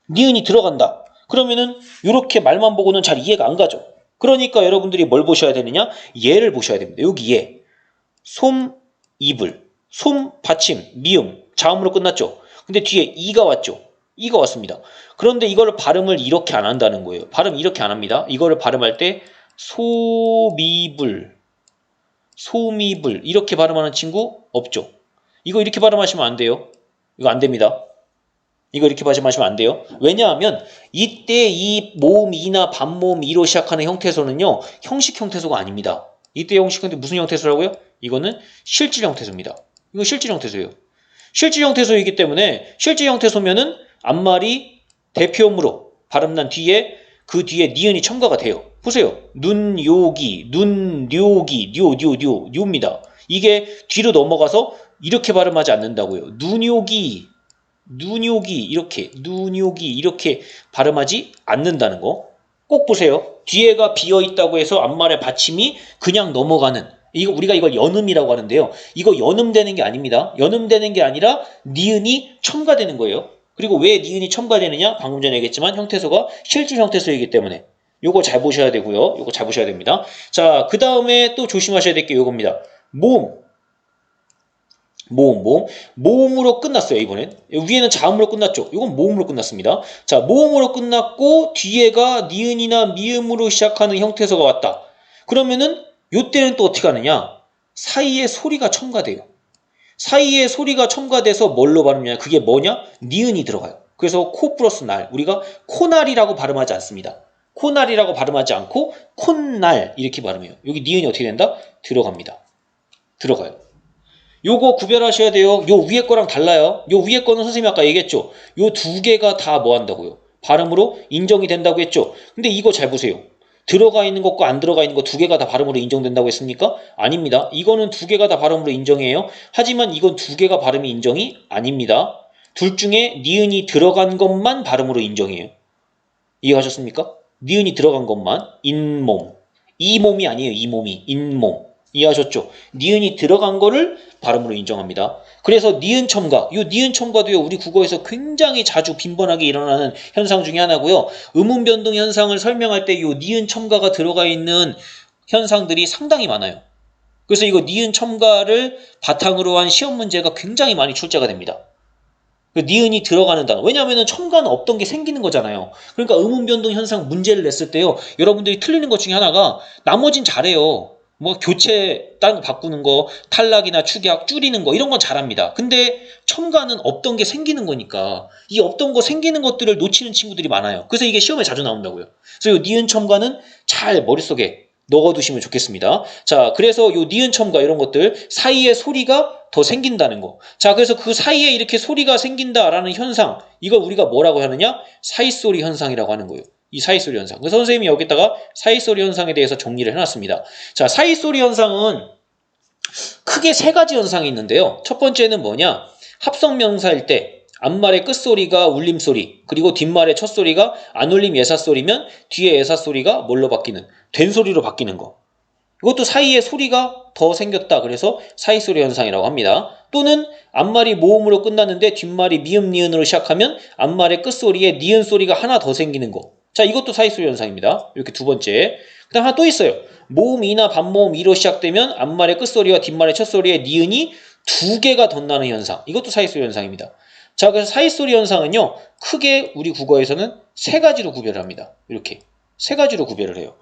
니은이 들어간다. 그러면은 이렇게 말만 보고는 잘 이해가 안 가죠. 그러니까 여러분들이 뭘 보셔야 되느냐? 예를 보셔야 됩니다. 여기 예. 솜, 이불. 솜, 받침, 미음. 자음으로 끝났죠. 근데 뒤에 이가 왔죠. 이가 왔습니다. 그런데 이거를 발음을 이렇게 안 한다는 거예요. 발음 이렇게 안 합니다. 이거를 발음할 때 소미불. 소미불 이렇게 발음하는 친구 없죠. 이거 이렇게 발음하시면 안 돼요. 이거 안 됩니다. 이거 이렇게 발음하시면 안 돼요. 왜냐하면 이때 이 모음 이나 반모음 이로 시작하는 형태소는요. 형식 형태소가 아닙니다. 이때 형식 형태 무슨 형태소라고요? 이거는 실질 형태소입니다. 이거 실질 형태소예요. 실질 형태소이기 때문에 실질 형태소면은 앞말이 대표음으로 발음난 뒤에 그 뒤에 니은이 첨가가 돼요. 보세요. 눈요기, 눈료기, 뇨입니다. 이게 뒤로 넘어가서 이렇게 발음하지 않는다고요. 눈요기 이렇게 발음하지 않는다는 거. 꼭 보세요. 뒤에가 비어 있다고 해서 앞말의 받침이 그냥 넘어가는, 우리가 이걸 연음이라고 하는데요. 이거 연음되는 게 아닙니다. 연음되는 게 아니라 니은이 첨가되는 거예요. 그리고 왜 니은이 첨가되느냐? 방금 전에 얘기했지만 형태소가 실질 형태소이기 때문에 요거 잘 보셔야 되고요. 요거 잘 보셔야 됩니다. 자, 그 다음에 또 조심하셔야 될 게 요겁니다. 모음으로 끝났어요. 이번엔 위에는 자음으로 끝났죠. 이건 모음으로 끝났습니다. 자, 모음으로 끝났고 뒤에가 니은이나 미음으로 시작하는 형태소가 왔다. 그러면은 요때는 또 어떻게 하느냐? 사이에 소리가 첨가돼요. 사이에 소리가 첨가돼서 뭘로 발음하냐? 그게 뭐냐? 니은이 들어가요. 그래서 코 플러스 날, 우리가 코날이라고 발음하지 않습니다. 코날이라고 발음하지 않고 콧날 이렇게 발음해요. 여기 니은이 어떻게 된다? 들어갑니다. 들어가요. 요거 구별하셔야 돼요. 요 위에 거랑 달라요. 요 위에 거는 선생님이 아까 얘기했죠. 요 두 개가 다 뭐 한다고요? 발음으로 인정이 된다고 했죠. 근데 이거 잘 보세요. 들어가 있는 것과 안 들어가 있는 거 두 개가 다 발음으로 인정된다고 했습니까? 아닙니다. 이거는 두 개가 다 발음으로 인정해요. 하지만 이건 두 개가 발음이 인정이 아닙니다. 둘 중에 니은이 들어간 것만 발음으로 인정해요. 이해하셨습니까? 니은이 들어간 것만 잇몸. 이 몸이 아니에요. 이 몸이 잇몸. 이해하셨죠? 니은이 들어간 거를 발음으로 인정합니다. 그래서 니은 첨가, 이 니은 첨가도요 우리 국어에서 굉장히 자주 빈번하게 일어나는 현상 중에 하나고요. 음운 변동 현상을 설명할 때 이 니은 첨가가 들어가 있는 현상들이 상당히 많아요. 그래서 이거 니은 첨가를 바탕으로 한 시험 문제가 굉장히 많이 출제가 됩니다. 그 니은이 들어가는 단어. 왜냐하면 첨가는 없던 게 생기는 거잖아요. 그러니까 음운 변동 현상 문제를 냈을 때요. 여러분들이 틀리는 것 중에 하나가 나머진 잘해요. 뭐 교체 다른 거 바꾸는 거, 탈락이나 축약 줄이는 거 이런 건 잘합니다. 근데 첨가는 없던 게 생기는 거니까 이 없던 거 생기는 것들을 놓치는 친구들이 많아요. 그래서 이게 시험에 자주 나온다고요. 그래서 이 니은 첨가는 잘 머릿속에 넣어두시면 좋겠습니다. 자, 그래서 요 니은 첨가 이런 것들 사이에 소리가 더 생긴다는 거. 자, 그래서 그 사이에 이렇게 소리가 생긴다라는 현상, 이걸 우리가 뭐라고 하느냐? 사이소리 현상이라고 하는 거예요. 이 사이소리 현상. 그래서 선생님이 여기다가 사이소리 현상에 대해서 정리를 해놨습니다. 자, 사이소리 현상은 크게 세 가지 현상이 있는데요. 첫 번째는 뭐냐? 합성명사일 때 앞말의 끝소리가 울림소리, 그리고 뒷말의 첫소리가 안울림 예사소리면 뒤에 예사소리가 뭘로 바뀌는? 된소리로 바뀌는 거. 이것도 사이에 소리가 더 생겼다. 그래서 사이소리 현상이라고 합니다. 또는 앞말이 모음으로 끝났는데 뒷말이 미음, 니은으로 시작하면 앞말의 끝소리에 니은 소리가 하나 더 생기는 거. 자, 이것도 사이소리 현상입니다. 이렇게 두 번째. 그 다음 하나 또 있어요. 모음 이나 반모음 이로 시작되면 앞말의 끝소리와 뒷말의 첫소리에 니은이 두 개가 덧나는 현상. 이것도 사이소리 현상입니다. 자, 그래서 사이소리 현상은요, 크게 우리 국어에서는 세 가지로 구별을 합니다. 이렇게. 세 가지로 구별을 해요.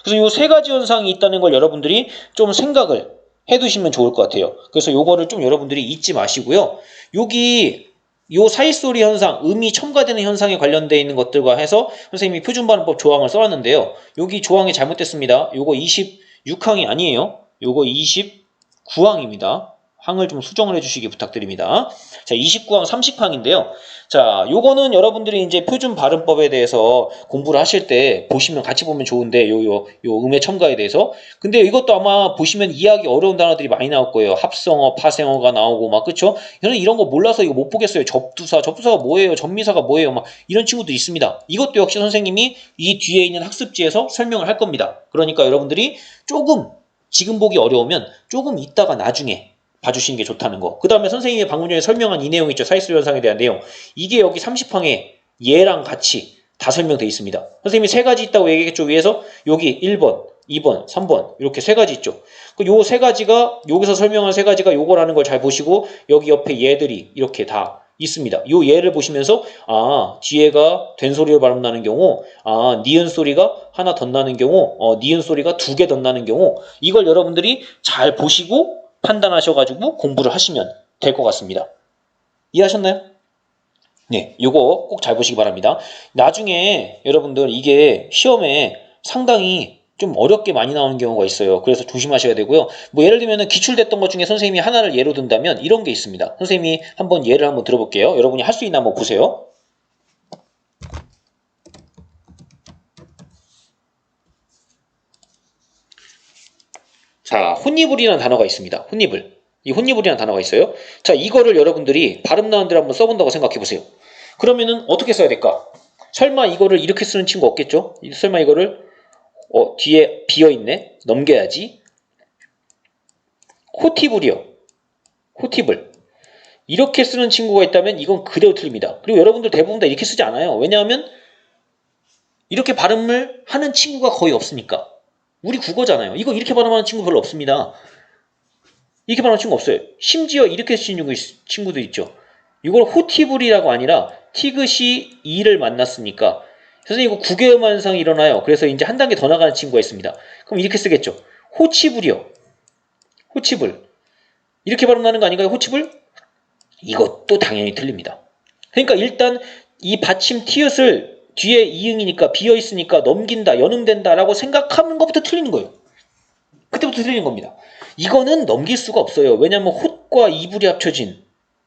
그래서 이 세 가지 현상이 있다는 걸 여러분들이 좀 생각을 해두시면 좋을 것 같아요. 그래서 요거를 좀 여러분들이 잊지 마시고요. 여기 요 사이소리 현상, 음이 첨가되는 현상에 관련되어 있는 것들과 해서 선생님이 표준발음법 조항을 써놨는데요. 여기 조항이 잘못됐습니다. 요거 26항이 아니에요. 요거 29항입니다. 항을 좀 수정을 해주시기 부탁드립니다. 자, 29항, 30항인데요. 자, 요거는 여러분들이 이제 표준 발음법에 대해서 공부를 하실 때 보시면 같이 보면 좋은데, 요 음의 첨가에 대해서. 근데 이것도 아마 보시면 이해하기 어려운 단어들이 많이 나올 거예요. 합성어, 파생어가 나오고, 막, 그쵸? 저는 이런 거 몰라서 이거 못 보겠어요. 접두사가 뭐예요? 접미사가 뭐예요? 막, 이런 친구도 있습니다. 이것도 역시 선생님이 이 뒤에 있는 학습지에서 설명을 할 겁니다. 그러니까 여러분들이 조금, 지금 보기 어려우면 조금 이따가 나중에 봐주시는 게 좋다는 거. 그 다음에 선생님이 방금 전에 설명한 이 내용 있죠. 사이소리 현상에 대한 내용. 이게 여기 30항에 얘랑 같이 다 설명되어 있습니다. 선생님이 세 가지 있다고 얘기했죠. 위에서 여기 1번, 2번, 3번 이렇게 세 가지 있죠. 요 세 가지가 여기서 설명한 세 가지가 요거라는 걸 잘 보시고 여기 옆에 얘들이 이렇게 다 있습니다. 요 예를 보시면서 뒤에가 된 소리로 발음 나는 경우, 니은 소리가 하나 덧나는 경우, 니은 소리가 두 개 덧나는 경우, 이걸 여러분들이 잘 보시고 판단하셔가지고 공부를 하시면 될 것 같습니다. 이해하셨나요? 네, 요거 꼭 잘 보시기 바랍니다. 나중에 여러분들 이게 시험에 상당히 좀 어렵게 많이 나오는 경우가 있어요. 그래서 조심하셔야 되고요. 뭐 예를 들면 기출됐던 것 중에 선생님이 하나를 예로 든다면 이런 게 있습니다. 선생님이 한번 예를 한번 들어볼게요. 여러분이 할 수 있나 한번 보세요. 자, 혼니불이라는 단어가 있습니다. 혼니불. 이 혼니불이라는 단어가 있어요. 자, 이거를 여러분들이 발음 나는 대로 한번 써본다고 생각해 보세요. 그러면은 어떻게 써야 될까? 설마 이거를 이렇게 쓰는 친구 없겠죠? 설마 이거를 뒤에 비어있네? 넘겨야지. 호티불이요. 호티불. 이렇게 쓰는 친구가 있다면 이건 그대로 틀립니다. 그리고 여러분들 대부분 다 이렇게 쓰지 않아요. 왜냐하면 이렇게 발음을 하는 친구가 거의 없으니까. 우리 국어잖아요. 이거 이렇게 발음하는 친구 별로 없습니다. 이렇게 발음하는 친구 없어요. 심지어 이렇게 쓰는 친구도 있죠. 이걸 호티불이라고 아니라 티귿이 이를 만났으니까 선생님 이거 구개음 현상이 일어나요. 그래서 이제 한 단계 더 나가는 친구가 있습니다. 그럼 이렇게 쓰겠죠. 호치불이요. 호치불. 이렇게 발음나는 거 아닌가요? 호치불? 이것도 당연히 틀립니다. 그러니까 일단 이 받침 티읕을 뒤에 이응이니까 비어있으니까 넘긴다, 연음된다 라고 생각하는 것부터 틀리는 거예요. 그때부터 틀리는 겁니다. 이거는 넘길 수가 없어요. 왜냐하면 홑과 이불이 합쳐진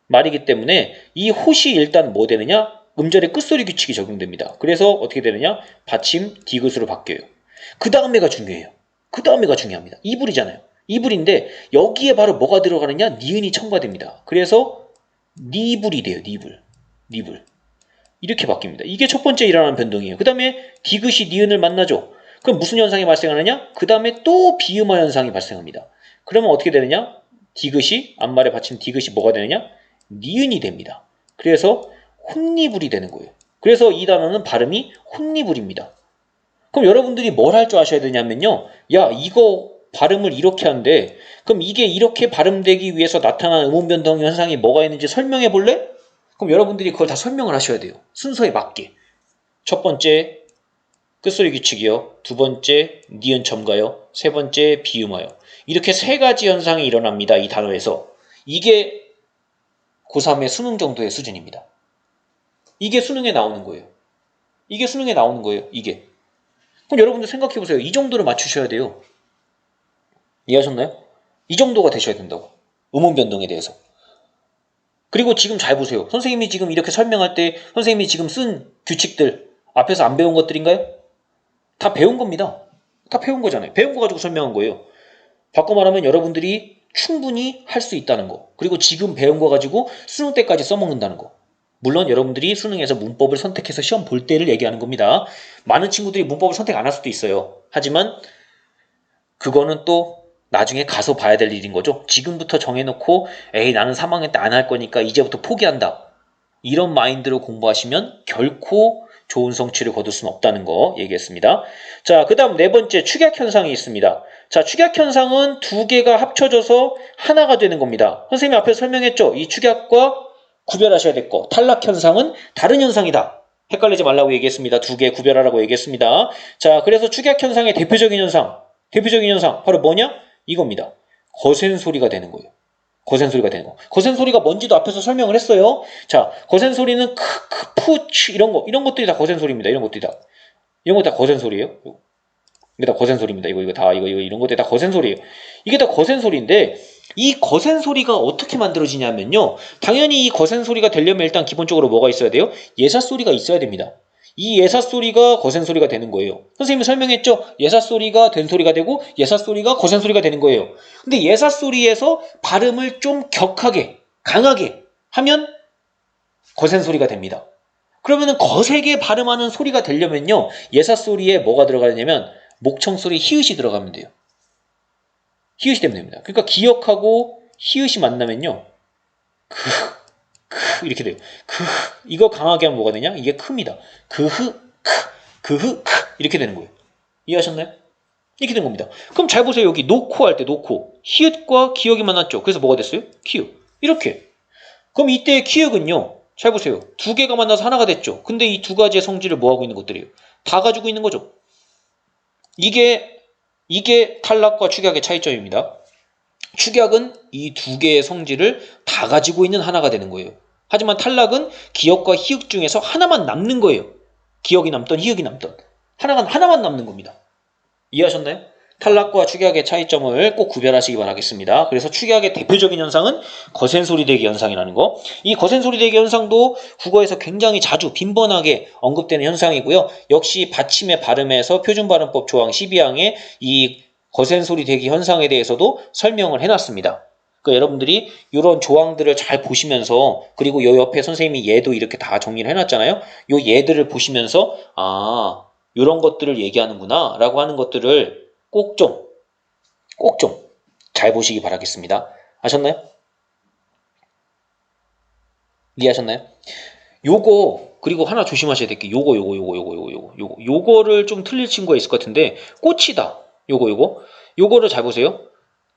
말이기 때문에 이 홑이 일단 뭐 되느냐? 음절의 끝소리 규칙이 적용됩니다. 그래서 어떻게 되느냐? 받침 디귿으로 바뀌어요. 그 다음에가 중요해요. 그 다음에가 중요합니다. 이불이잖아요. 이불인데 여기에 바로 뭐가 들어가느냐? 니은이 첨가됩니다. 그래서 니불이 돼요. 니불. 니불. 이렇게 바뀝니다. 이게 첫 번째 일어나는 변동이에요. 그 다음에 디귿이 니은을 만나죠. 그럼 무슨 현상이 발생하느냐? 그 다음에 또 비음화 현상이 발생합니다. 그러면 어떻게 되느냐? 디귿이 앞말에 받침 디귿이 뭐가 되느냐? 니은이 됩니다. 그래서 혼니불이 되는 거예요. 그래서 이 단어는 발음이 혼니불입니다. 그럼 여러분들이 뭘 할 줄 아셔야 되냐면요. 야, 이거 발음을 이렇게 하는데 그럼 이게 이렇게 발음되기 위해서 나타나는 음운 변동 현상이 뭐가 있는지 설명해 볼래? 그럼 여러분들이 그걸 다 설명을 하셔야 돼요. 순서에 맞게. 첫 번째 끝소리 규칙이요. 두 번째 니은 첨가요. 세 번째 비음화요. 이렇게 세 가지 현상이 일어납니다. 이 단어에서. 이게 고3의 수능 정도의 수준입니다. 이게 수능에 나오는 거예요. 이게 수능에 나오는 거예요. 이게. 그럼 여러분들 생각해 보세요. 이 정도로 맞추셔야 돼요. 이해하셨나요? 이 정도가 되셔야 된다고. 음운 변동에 대해서. 그리고 지금 잘 보세요. 선생님이 지금 이렇게 설명할 때 선생님이 지금 쓴 규칙들 앞에서 안 배운 것들인가요? 다 배운 겁니다. 다 배운 거잖아요. 배운 거 가지고 설명한 거예요. 바꿔 말하면 여러분들이 충분히 할 수 있다는 거. 그리고 지금 배운 거 가지고 수능 때까지 써먹는다는 거. 물론 여러분들이 수능에서 문법을 선택해서 시험 볼 때를 얘기하는 겁니다. 많은 친구들이 문법을 선택 안 할 수도 있어요. 하지만 그거는 또 나중에 가서 봐야 될 일인 거죠. 지금부터 정해놓고 에이 나는 3학년 때 안 할 거니까 이제부터 포기한다. 이런 마인드로 공부하시면 결코 좋은 성취를 거둘 수는 없다는 거 얘기했습니다. 자, 그 다음 네 번째 축약 현상이 있습니다. 자, 축약 현상은 두 개가 합쳐져서 하나가 되는 겁니다. 선생님이 앞에서 설명했죠. 이 축약과 구별하셔야 될 거. 탈락 현상은 다른 현상이다. 헷갈리지 말라고 얘기했습니다. 두 개 구별하라고 얘기했습니다. 자, 그래서 축약 현상의 대표적인 현상 바로 뭐냐? 이겁니다. 거센 소리가 되는 거예요. 거센 소리가 되는 거. 거센 소리가 뭔지도 앞에서 설명을 했어요. 자, 거센 소리는 크, 푸, 이런 것들이 다 거센 소리입니다. 이런 것들이 다 거센 소리예요. 이게 다 거센 소리입니다. 이런 것들이 다 거센 소리예요. 이게 다 거센 소리인데 이 거센 소리가 어떻게 만들어지냐면요. 당연히 이 거센 소리가 되려면 일단 기본적으로 뭐가 있어야 돼요? 예사 소리가 있어야 됩니다. 이 예사 소리가 거센 소리가 되는 거예요. 선생님이 설명했죠? 예사 소리가 된 소리가 되고 예사 소리가 거센 소리가 되는 거예요. 근데 예사 소리에서 발음을 좀 격하게, 강하게 하면 거센 소리가 됩니다. 그러면은 거세게 발음하는 소리가 되려면요. 예사 소리에 뭐가 들어가냐면 목청 소리 히읗이 들어가면 돼요. 히읗이 되면 됩니다. 그러니까 기역하고 히읗이 만나면요. 이렇게 돼요. 이거 강하게 하면 뭐가 되냐? 이게 크입니다. 이렇게 되는 거예요. 이해하셨나요? 이렇게 된 겁니다. 그럼 잘 보세요. 여기 놓고 할 때 놓고 히읗과 기역이 만났죠. 그래서 뭐가 됐어요? 키읔. 이렇게. 그럼 이때 키읔은요. 잘 보세요. 두 개가 만나서 하나가 됐죠. 근데 이 두 가지의 성질을 뭐하고 있는 것들이에요? 다 가지고 있는 거죠. 이게 탈락과 축약의 차이점입니다. 축약은 이 두 개의 성질을 다 가지고 있는 하나가 되는 거예요. 하지만 탈락은 기역과 히읗 중에서 하나만 남는 거예요. 기역이 남던 히읗이 남던 하나만 남는 겁니다. 이해하셨나요? 탈락과 축약의 차이점을 꼭 구별하시기 바라겠습니다. 그래서 축약의 대표적인 현상은 거센 소리 대기 현상이라는 거. 이 거센 소리 대기 현상도 국어에서 굉장히 자주 빈번하게 언급되는 현상이고요. 역시 받침의 발음에서 표준발음법 조항 12항에 이 거센 소리 대기 현상에 대해서도 설명을 해놨습니다. 그러니까 여러분들이 이런 조항들을 잘 보시면서 그리고 요 옆에 선생님이 얘도 이렇게 다 정리를 해놨잖아요. 요 얘들을 보시면서 이런 것들을 얘기하는구나 라고 하는 것들을 꼭 좀 잘 보시기 바라겠습니다. 아셨나요? 이해하셨나요? 요거 그리고 하나 조심하셔야 될 게 요거를 좀 틀릴 친구가 있을 것 같은데 꽃이다. 요거를 잘 보세요.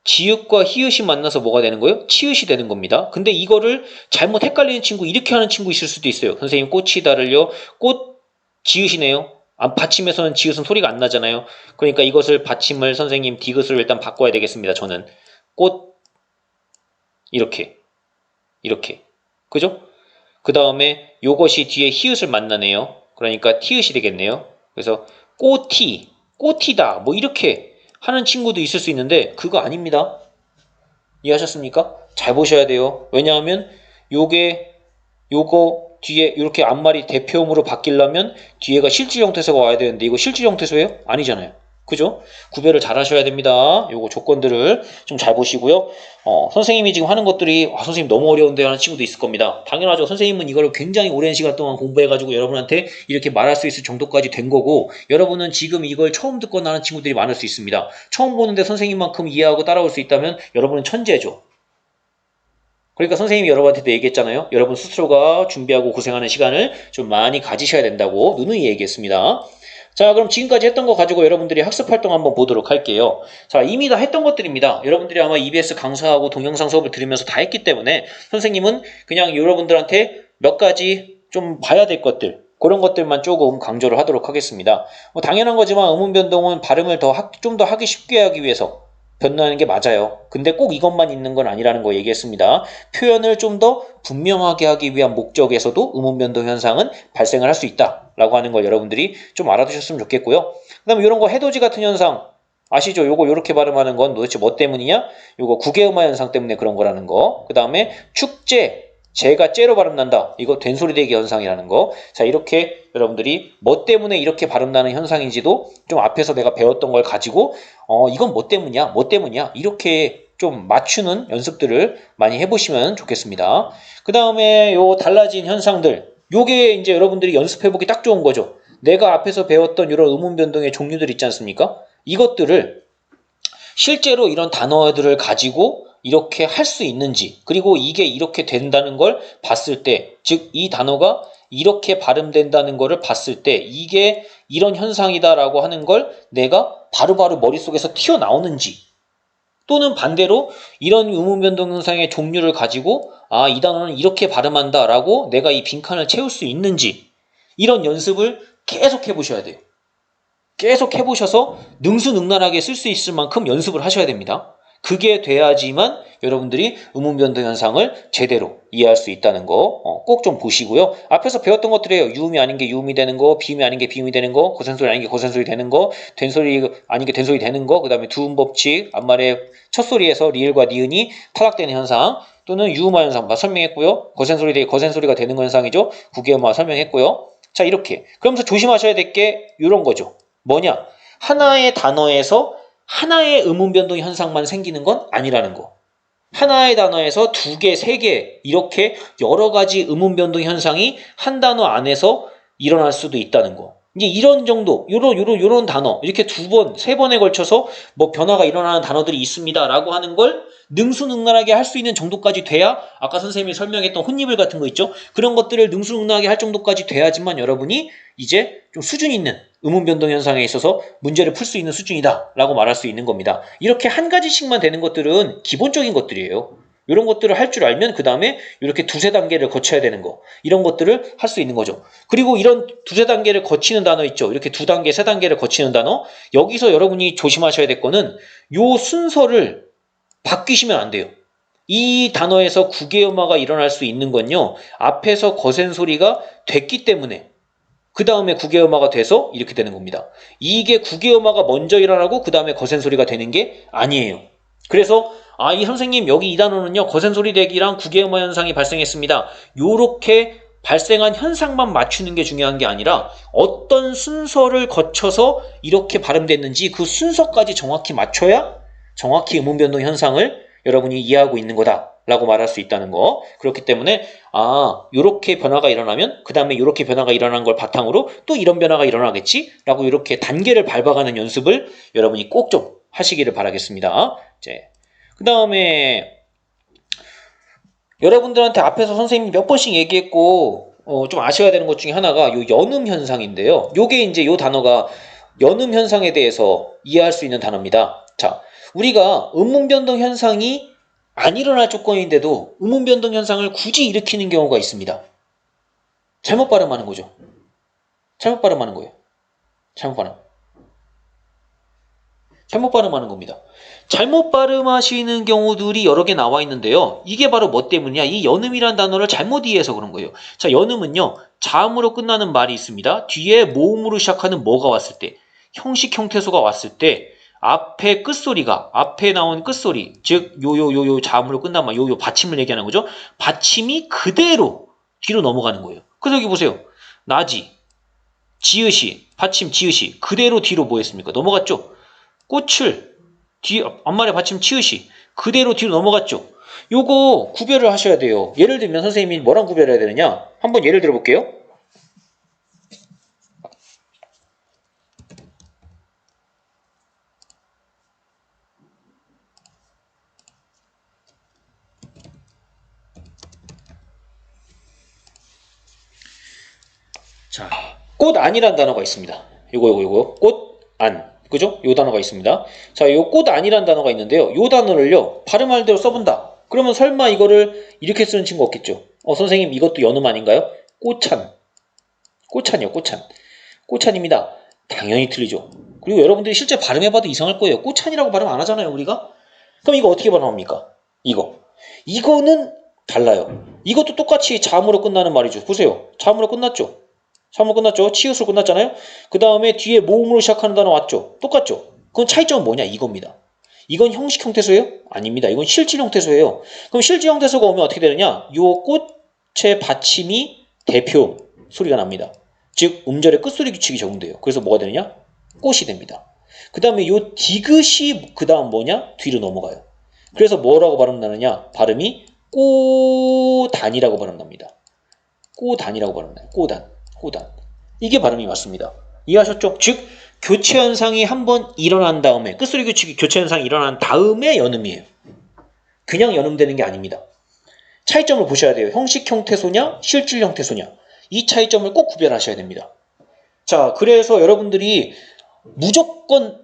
지읒과 히읗이 만나서 뭐가 되는 거예요? 치읓이 되는 겁니다. 근데 이거를 잘못 헷갈리는 친구 이렇게 하는 친구 있을 수도 있어요. 선생님 꽃이다를요. 꽃 지읒이네요. 받침에서는 지읒은 소리가 안 나잖아요. 그러니까 이것을 받침을 선생님 디귿으로 일단 바꿔야 되겠습니다. 저는 꽃 이렇게 그죠? 그 다음에 요것이 뒤에 히읗을 만나네요. 그러니까 티읕이 되겠네요. 그래서 꽃이, 꽃이다. 뭐 이렇게 하는 친구도 있을 수 있는데 그거 아닙니다. 이해하셨습니까? 잘 보셔야 돼요. 왜냐하면 요거 뒤에 이렇게 앞말이 대표음으로 바뀌려면 뒤에가 실질 형태소가 와야 되는데 이거 실질 형태소예요? 아니잖아요. 그죠? 구별을 잘 하셔야 됩니다. 요거 조건들을 좀 잘 보시고요. 선생님이 지금 하는 것들이 선생님 너무 어려운데 하는 친구도 있을 겁니다. 당연하죠. 선생님은 이걸 굉장히 오랜 시간 동안 공부해가지고 여러분한테 이렇게 말할 수 있을 정도까지 된 거고 여러분은 지금 이걸 처음 듣거나 하는 친구들이 많을 수 있습니다. 처음 보는데 선생님만큼 이해하고 따라올 수 있다면 여러분은 천재죠. 그러니까 선생님이 여러분한테도 얘기했잖아요. 여러분 스스로가 준비하고 고생하는 시간을 좀 많이 가지셔야 된다고 누누이 얘기했습니다. 자, 그럼 지금까지 했던 거 가지고 여러분들이 학습 활동 한번 보도록 할게요. 자, 이미 다 했던 것들입니다. 여러분들이 아마 EBS 강사하고 동영상 수업을 들으면서 다 했기 때문에 선생님은 그냥 여러분들한테 몇 가지 좀 봐야 될 것들, 그런 것들만 조금 강조를 하도록 하겠습니다. 뭐 당연한 거지만 음운 변동은 발음을 좀 더 하기 쉽게 하기 위해서 변화하는 게 맞아요. 근데 꼭 이것만 있는 건 아니라는 거 얘기했습니다. 표현을 좀 더 분명하게 하기 위한 목적에서도 음운 변동 현상은 발생을 할 수 있다라고 하는 걸 여러분들이 좀 알아두셨으면 좋겠고요. 그다음에 이런 거 해돋이 같은 현상 아시죠? 요거 요렇게 발음하는 건 도대체 뭐 때문이냐? 요거 국외음화 현상 때문에 그런 거라는 거. 그다음에 축제 제가 째로 발음난다. 이거 된소리대기 현상이라는 거. 자, 이렇게 여러분들이 뭐 때문에 이렇게 발음나는 현상인지도 좀 앞에서 내가 배웠던 걸 가지고 이건 뭐 때문이야? 뭐 때문이야? 이렇게 좀 맞추는 연습들을 많이 해보시면 좋겠습니다. 그 다음에 요 달라진 현상들. 요게 이제 여러분들이 연습해보기 딱 좋은 거죠. 내가 앞에서 배웠던 이런 음운 변동의 종류들 있지 않습니까? 이것들을 실제로 이런 단어들을 가지고 이렇게 할 수 있는지, 그리고 이게 이렇게 된다는 걸 봤을 때, 즉 이 단어가 이렇게 발음된다는 거를 봤을 때 이게 이런 현상이다라고 하는 걸 내가 바로바로 머릿속에서 튀어나오는지, 또는 반대로 이런 음운 변동 현상의 종류를 가지고 이 단어는 이렇게 발음한다라고 내가 이 빈칸을 채울 수 있는지, 이런 연습을 계속 해보셔야 돼요. 계속 해보셔서 능수능란하게 쓸 수 있을 만큼 연습을 하셔야 됩니다. 그게 돼야지만 여러분들이 음운 변동 현상을 제대로 이해할 수 있다는 거 꼭 좀 보시고요. 앞에서 배웠던 것들이에요. 유음이 아닌 게 유음이 되는 거, 비음이 아닌 게 비음이 되는 거, 고센소리 아닌 게 고센소리 되는 거, 된소리 아닌 게 된소리 되는 거, 그 다음에 두음 법칙, 앞말의 첫 소리에서 리을과 니은이 탈락되는 현상, 또는 유음화 현상 설명했고요. 거센소리 되게 거센소리가 되는 현상이죠. 국외음화 설명했고요. 자, 이렇게. 그러면서 조심하셔야 될 게 이런 거죠. 뭐냐? 하나의 단어에서 하나의 음운 변동 현상만 생기는 건 아니라는 거. 하나의 단어에서 두 개, 세 개 이렇게 여러 가지 음운 변동 현상이 한 단어 안에서 일어날 수도 있다는 거. 이제 이런 정도, 요런 단어 이렇게 두 번, 세 번에 걸쳐서 뭐 변화가 일어나는 단어들이 있습니다라고 하는 걸 능수능란하게 할 수 있는 정도까지 돼야 아까 선생님이 설명했던 혼입을 같은 거 있죠? 그런 것들을 능수능란하게 할 정도까지 돼야지만 여러분이 이제 좀 수준 있는 음운 변동 현상에 있어서 문제를 풀 수 있는 수준이다라고 말할 수 있는 겁니다. 이렇게 한 가지씩만 되는 것들은 기본적인 것들이에요. 이런 것들을 할 줄 알면 그 다음에 이렇게 두세 단계를 거쳐야 되는 거, 이런 것들을 할 수 있는 거죠. 그리고 이런 두세 단계를 거치는 단어 있죠. 이렇게 두 단계, 세 단계를 거치는 단어, 여기서 여러분이 조심하셔야 될 거는 요 순서를 바뀌시면 안 돼요. 이 단어에서 국외음화가 일어날 수 있는 건요, 앞에서 거센 소리가 됐기 때문에 그 다음에 국외음화가 돼서 이렇게 되는 겁니다. 이게 국외음화가 먼저 일어나고 그 다음에 거센 소리가 되는 게 아니에요. 그래서 이 선생님 여기 이 단어는요, 거센 소리 대기랑 국외음화 현상이 발생했습니다. 요렇게 발생한 현상만 맞추는 게 중요한 게 아니라 어떤 순서를 거쳐서 이렇게 발음됐는지 그 순서까지 정확히 맞춰야 정확히 음운 변동 현상을 여러분이 이해하고 있는 거다라고 말할 수 있다는 거. 그렇기 때문에 요렇게 변화가 일어나면 그 다음에 요렇게 변화가 일어난 걸 바탕으로 또 이런 변화가 일어나겠지? 라고 이렇게 단계를 밟아가는 연습을 여러분이 꼭 좀 하시기를 바라겠습니다. 그 다음에 여러분들한테 앞에서 선생님이 몇 번씩 얘기했고 좀 아셔야 되는 것 중에 하나가 요 연음 현상인데요. 요게 이제 요 단어가 연음 현상에 대해서 이해할 수 있는 단어입니다. 자, 우리가 음운 변동 현상이 안 일어날 조건인데도 음운 변동 현상을 굳이 일으키는 경우가 있습니다. 잘못 발음하는 거죠. 잘못 발음하는 거예요. 잘못 발음. 잘못 발음하는 겁니다. 잘못 발음하시는 경우들이 여러 개 나와 있는데요. 이게 바로 뭐 때문이냐? 이 연음이라는 단어를 잘못 이해해서 그런 거예요. 자, 연음은요. 자음으로 끝나는 말이 있습니다. 뒤에 모음으로 시작하는 뭐가 왔을 때, 형식 형태소가 왔을 때 앞에 끝소리가, 앞에 나온 끝소리, 즉 요요요요 자음으로 끝난 말, 요요 받침을 얘기하는 거죠. 받침이 그대로 뒤로 넘어가는 거예요. 그래서 여기 보세요. 나지, 지읒이, 받침 지읒이 그대로 뒤로 뭐 했습니까? 넘어갔죠. 꽃을 뒤 앞말에 받침 치읒이 그대로 뒤로 넘어갔죠. 요거 구별을 하셔야 돼요. 예를 들면 선생님이 뭐랑 구별해야 되느냐? 한번 예를 들어 볼게요. 자, 꽃안이라는 단어가 있습니다. 요거 꽃안, 그죠? 요 단어가 있습니다. 자, 요 꽃안이라는 단어가 있는데요. 요 단어를요 발음할 대로 써본다. 그러면 설마 이거를 이렇게 쓰는 친구 없겠죠? 선생님 이것도 연음 아닌가요? 꽃찬, 꽃찬이요, 꽃찬, 꽃찬입니다. 당연히 틀리죠. 그리고 여러분들이 실제 발음해봐도 이상할 거예요. 꽃찬이라고 발음 안 하잖아요, 우리가. 그럼 이거 어떻게 발음합니까? 이거는 달라요. 이것도 똑같이 자음으로 끝나는 말이죠. 보세요. 자음으로 끝났죠? 자음으로 끝났죠? 치읓으로 끝났잖아요? 그 다음에 뒤에 모음으로 시작하는 단어 왔죠? 똑같죠? 그건 차이점은 뭐냐? 이겁니다. 이건 형식 형태소예요? 아닙니다. 이건 실질 형태소예요. 그럼 실질 형태소가 오면 어떻게 되느냐? 요 꽃의 받침이 대표 소리가 납니다. 즉 음절의 끝소리 규칙이 적용돼요. 그래서 뭐가 되느냐? 꽃이 됩니다. 그 다음에 요 디귿이 그 다음 뭐냐? 뒤로 넘어가요. 그래서 뭐라고 발음나느냐? 발음이 꼬단이라고 발음납니다. 꼬단이라고 발음나요. 꼬단. 이게 발음이 맞습니다. 이해하셨죠? 즉 교체 현상이 한번 일어난 다음에 끝소리 규칙이 교체 현상이 일어난 다음에 연음이에요. 그냥 연음되는 게 아닙니다. 차이점을 보셔야 돼요. 형식 형태소냐 실질 형태소냐. 이 차이점을 꼭 구별하셔야 됩니다. 자, 그래서 여러분들이 무조건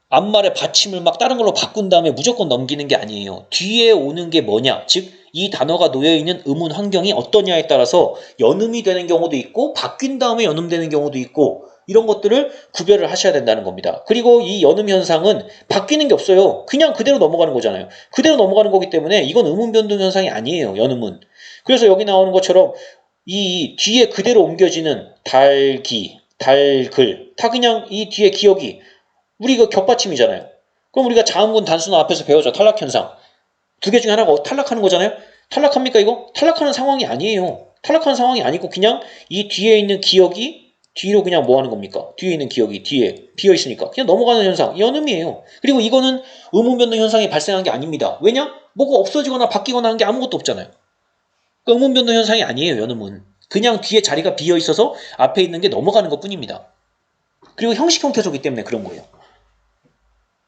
앞말의 받침을 막 다른 걸로 바꾼 다음에 무조건 넘기는 게 아니에요. 뒤에 오는 게 뭐냐, 즉 이 단어가 놓여있는 음운 환경이 어떠냐에 따라서 연음이 되는 경우도 있고 바뀐 다음에 연음되는 경우도 있고 이런 것들을 구별을 하셔야 된다는 겁니다. 그리고 이 연음 현상은 바뀌는 게 없어요. 그냥 그대로 넘어가는 거잖아요. 그대로 넘어가는 거기 때문에 이건 음운 변동 현상이 아니에요. 연음은. 그래서 여기 나오는 것처럼 이 뒤에 그대로 옮겨지는 달기, 달글 다 그냥 이 뒤에 기억이 우리 이거 겹받침이잖아요. 그럼 우리가 자음군 단순화 앞에서 배웠죠. 탈락 현상. 두 개 중에 하나가 탈락하는 거잖아요. 탈락합니까 이거? 탈락하는 상황이 아니에요. 탈락하는 상황이 아니고 그냥 이 뒤에 있는 기억이 뒤로 그냥 뭐 하는 겁니까? 뒤에 있는 기억이 뒤에 비어 있으니까 그냥 넘어가는 현상. 연음이에요. 그리고 이거는 음운 변동 현상이 발생한 게 아닙니다. 왜냐? 뭐가 없어지거나 바뀌거나 한 게 아무것도 없잖아요. 그러니까 음운 변동 현상이 아니에요. 연음은. 그냥 뒤에 자리가 비어 있어서 앞에 있는 게 넘어가는 것 뿐입니다. 그리고 형식 형태소이기 때문에 그런 거예요.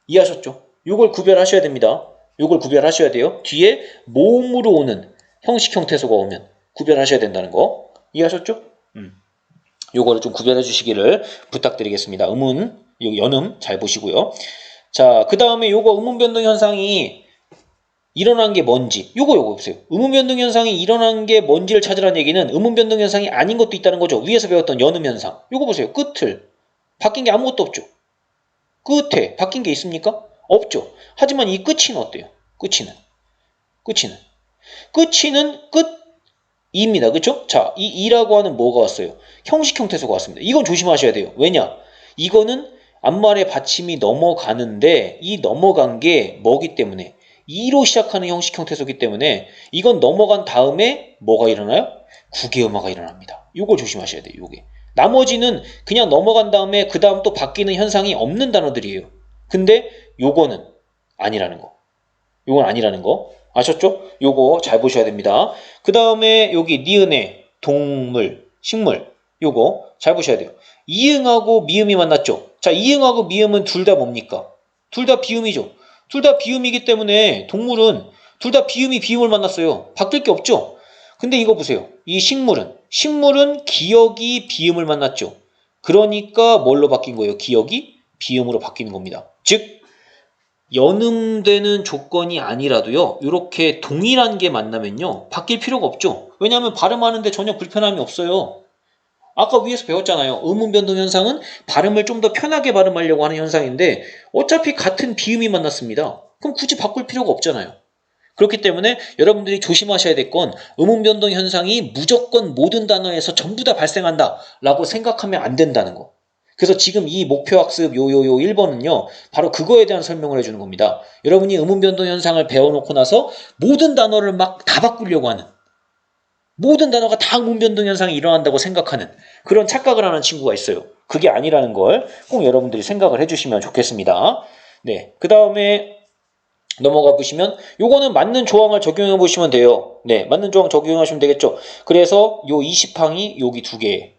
이해하셨죠? 요걸 구별하셔야 됩니다. 요걸 구별하셔야 돼요. 뒤에 모음으로 오는 형식 형태소가 오면 구별하셔야 된다는 거. 이해하셨죠? 요거를 좀 구별해 주시기를 부탁드리겠습니다. 음운, 연음 잘 보시고요. 자, 그 다음에 요거 음운 변동 현상이 일어난 게 뭔지 요거 보세요. 음운 변동 현상이 일어난 게 뭔지를 찾으라는 얘기는 음운 변동 현상이 아닌 것도 있다는 거죠. 위에서 배웠던 연음 현상. 요거 보세요. 끝을 바뀐 게 아무것도 없죠. 끝에 바뀐 게 있습니까? 없죠. 하지만 이 끝은 어때요? 끝이는 끝입니다. 그렇죠? 자, 이 이라고 하는 뭐가 왔어요? 형식 형태소가 왔습니다. 이건 조심하셔야 돼요. 왜냐? 이거는 앞말의 받침이 넘어가는데 이 넘어간 게 뭐기 때문에 2로 시작하는 형식 형태소기 때문에 이건 넘어간 다음에 뭐가 일어나요? 구개음화가 일어납니다. 요걸 조심하셔야 돼요. 요게. 나머지는 그냥 넘어간 다음에 그 다음 또 바뀌는 현상이 없는 단어들이에요. 근데 요거는 아니라는 거. 요건 아니라는 거. 아셨죠? 요거 잘 보셔야 됩니다. 그 다음에 여기 니은의 동물, 식물. 요거 잘 보셔야 돼요. 이응하고 미음이 만났죠? 자, 이응하고 미음은 둘 다 뭡니까? 둘 다 비음이죠. 둘 다 비음이기 때문에 동물은 둘 다 비음이 비음을 만났어요. 바뀔 게 없죠? 근데 이거 보세요. 이 식물은 기억이 비음을 만났죠. 그러니까 뭘로 바뀐 거예요? 기억이 비음으로 바뀌는 겁니다. 즉 연음되는 조건이 아니라도요. 이렇게 동일한 게 만나면요. 바뀔 필요가 없죠. 왜냐하면 발음하는데 전혀 불편함이 없어요. 아까 위에서 배웠잖아요. 음운 변동 현상은 발음을 좀 더 편하게 발음하려고 하는 현상인데 어차피 같은 비음이 만났습니다. 그럼 굳이 바꿀 필요가 없잖아요. 그렇기 때문에 여러분들이 조심하셔야 될 건 음운 변동 현상이 무조건 모든 단어에서 전부 다 발생한다라고 생각하면 안 된다는 거. 그래서 지금 이 목표학습 요요요 1번은요. 바로 그거에 대한 설명을 해주는 겁니다. 여러분이 음운 변동 현상을 배워놓고 나서 모든 단어를 막 다 바꾸려고 하는, 모든 단어가 다 음운 변동 현상이 일어난다고 생각하는 그런 착각을 하는 친구가 있어요. 그게 아니라는 걸 꼭 여러분들이 생각을 해주시면 좋겠습니다. 네, 그 다음에 넘어가 보시면 요거는 맞는 조항을 적용해 보시면 돼요. 네, 맞는 조항 적용하시면 되겠죠. 그래서 요 20항이 여기 2개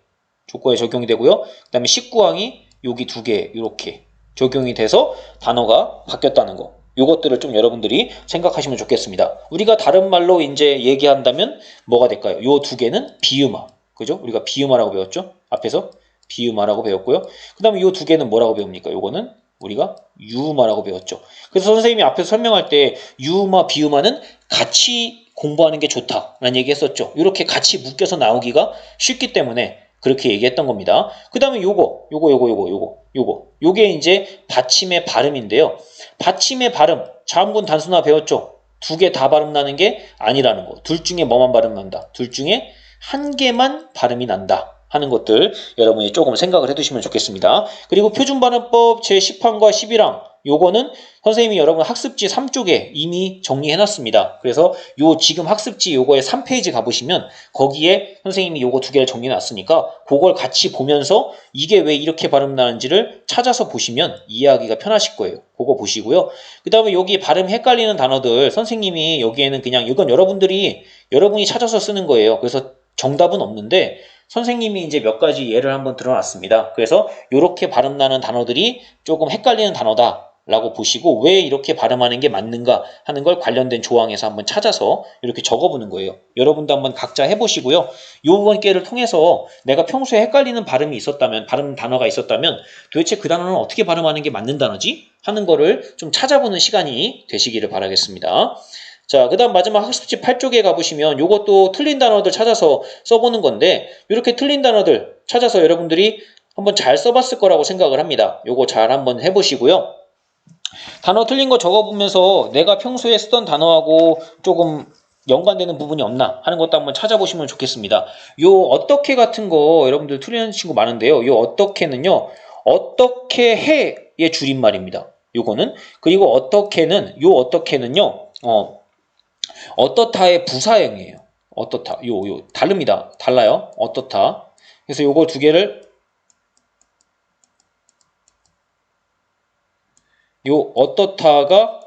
조건에 적용이 되고요. 그 다음에 19항이 여기 2개 이렇게 적용이 돼서 단어가 바뀌었다는 거. 요것들을 좀 여러분들이 생각하시면 좋겠습니다. 우리가 다른 말로 이제 얘기한다면 뭐가 될까요? 요 2개는 비음화. 그죠? 우리가 비음화라고 배웠죠? 앞에서 비음화라고 배웠고요. 그 다음에 요 2개는 뭐라고 배웁니까? 요거는 우리가 유음화라고 배웠죠. 그래서 선생님이 앞에서 설명할 때 유음화, 비음화는 같이 공부하는 게 좋다라는 얘기 했었죠. 이렇게 같이 묶여서 나오기가 쉽기 때문에 그렇게 얘기했던 겁니다. 그 다음에 요게 이제 받침의 발음인데요. 받침의 발음, 자음군 단순화 배웠죠. 2개 다 발음 나는 게 아니라는 거. 둘 중에 뭐만 발음 난다. 둘 중에 한 개만 발음이 난다 하는 것들 여러분이 조금 생각을 해두시면 좋겠습니다. 그리고 표준발음법 제10항과 11항 요거는 선생님이 여러분 학습지 3쪽에 이미 정리해놨습니다. 그래서 요 지금 학습지 요거에 3페이지 가보시면 거기에 선생님이 요거 2개를 정리해놨으니까 그걸 같이 보면서 이게 왜 이렇게 발음 나는지를 찾아서 보시면 이해하기가 편하실 거예요. 그거 보시고요. 그 다음에 여기 발음 헷갈리는 단어들 선생님이 여기에는 그냥 이건 여러분이 찾아서 쓰는 거예요. 그래서 정답은 없는데 선생님이 이제 몇 가지 예를 한번 들어놨습니다. 그래서 이렇게 발음 나는 단어들이 조금 헷갈리는 단어다 라고 보시고 왜 이렇게 발음하는 게 맞는가 하는 걸 관련된 조항에서 한번 찾아서 이렇게 적어보는 거예요. 여러분도 한번 각자 해보시고요. 요번 기회를 통해서 내가 평소에 헷갈리는 발음이 있었다면, 발음 단어가 있었다면 도대체 그 단어는 어떻게 발음하는 게 맞는 단어지? 하는 거를 좀 찾아보는 시간이 되시기를 바라겠습니다. 자, 그 다음 마지막 학습지 8쪽에 가보시면 요것도 틀린 단어들 찾아서 써보는 건데 이렇게 틀린 단어들 찾아서 여러분들이 한번 잘 써봤을 거라고 생각을 합니다. 요거 잘 한번 해보시고요. 단어 틀린 거 적어보면서 내가 평소에 쓰던 단어하고 조금 연관되는 부분이 없나 하는 것도 한번 찾아보시면 좋겠습니다. 요 어떻게 같은 거 여러분들 틀리는 친구 많은데요. 요 어떻게는요. 어떻게 해의 줄임말입니다. 요거는 그리고 어떻게는요. 어떻다의 부사형이에요. 어떻다. 다릅니다. 달라요. 어떻다. 그래서 요거 2개를 요 어떻다가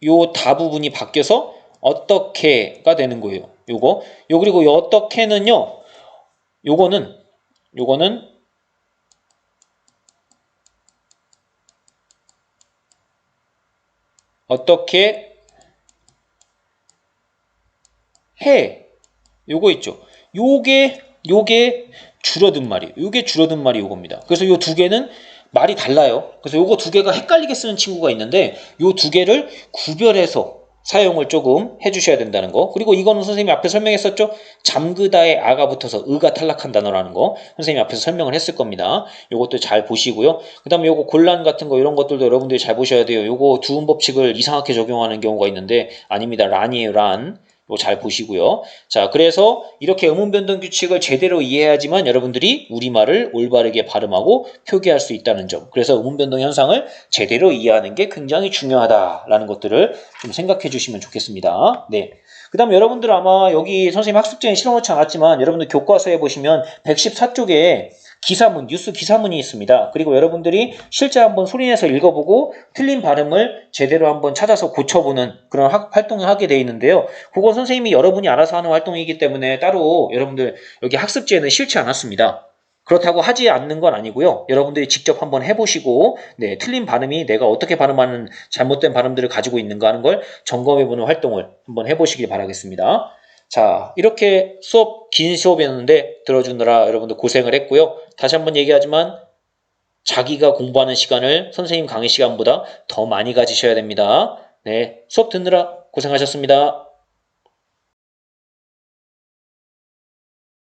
요 다 부분이 바뀌어서 어떻게가 되는 거예요. 그리고 요 어떻게는요. 요거는 어떻게 해. 요거 있죠. 요게 줄어든 말이에요. 요게 줄어든 말이 요겁니다. 그래서 요 2개는 말이 달라요. 그래서 요거 2개가 헷갈리게 쓰는 친구가 있는데 요 2개를 구별해서 사용을 조금 해주셔야 된다는 거. 그리고 이거는 선생님이 앞에 설명했었죠. 잠그다에 아가 붙어서 의가 탈락한 단어라는 거 선생님이 앞에서 설명을 했을 겁니다. 요것도 잘 보시고요. 그 다음에 요거 곤란 같은 거 이런 것들도 여러분들이 잘 보셔야 돼요. 요거 두음 법칙을 이상하게 적용하는 경우가 있는데 아닙니다. 란이에요. 란. 이거 잘 보시고요. 자, 그래서 이렇게 음운 변동 규칙을 제대로 이해해야지만 여러분들이 우리말을 올바르게 발음하고 표기할 수 있다는 점. 그래서 음운 변동 현상을 제대로 이해하는 게 굉장히 중요하다라는 것들을 좀 생각해 주시면 좋겠습니다. 네. 그 다음 여러분들 아마 여기 선생님 학습지에 실어놓지 않았지만 여러분들 교과서에 보시면 114쪽에 기사문, 뉴스 기사문이 있습니다. 그리고 여러분들이 실제 한번 소리내서 읽어보고 틀린 발음을 제대로 한번 찾아서 고쳐보는 그런 활동을 하게 되어 있는데요. 그건 선생님이 여러분이 알아서 하는 활동이기 때문에 따로 여러분들 여기 학습지에는 실지 않았습니다. 그렇다고 하지 않는 건 아니고요. 여러분들이 직접 한번 해보시고 틀린 발음이 내가 어떻게 발음하는 잘못된 발음들을 가지고 있는가 하는 걸 점검해보는 활동을 한번 해보시길 바라겠습니다. 자, 이렇게 긴 수업이었는데 들어주느라 여러분들 고생을 했고요. 다시 한번 얘기하지만 자기가 공부하는 시간을 선생님 강의 시간보다 더 많이 가지셔야 됩니다. 네, 수업 듣느라 고생하셨습니다.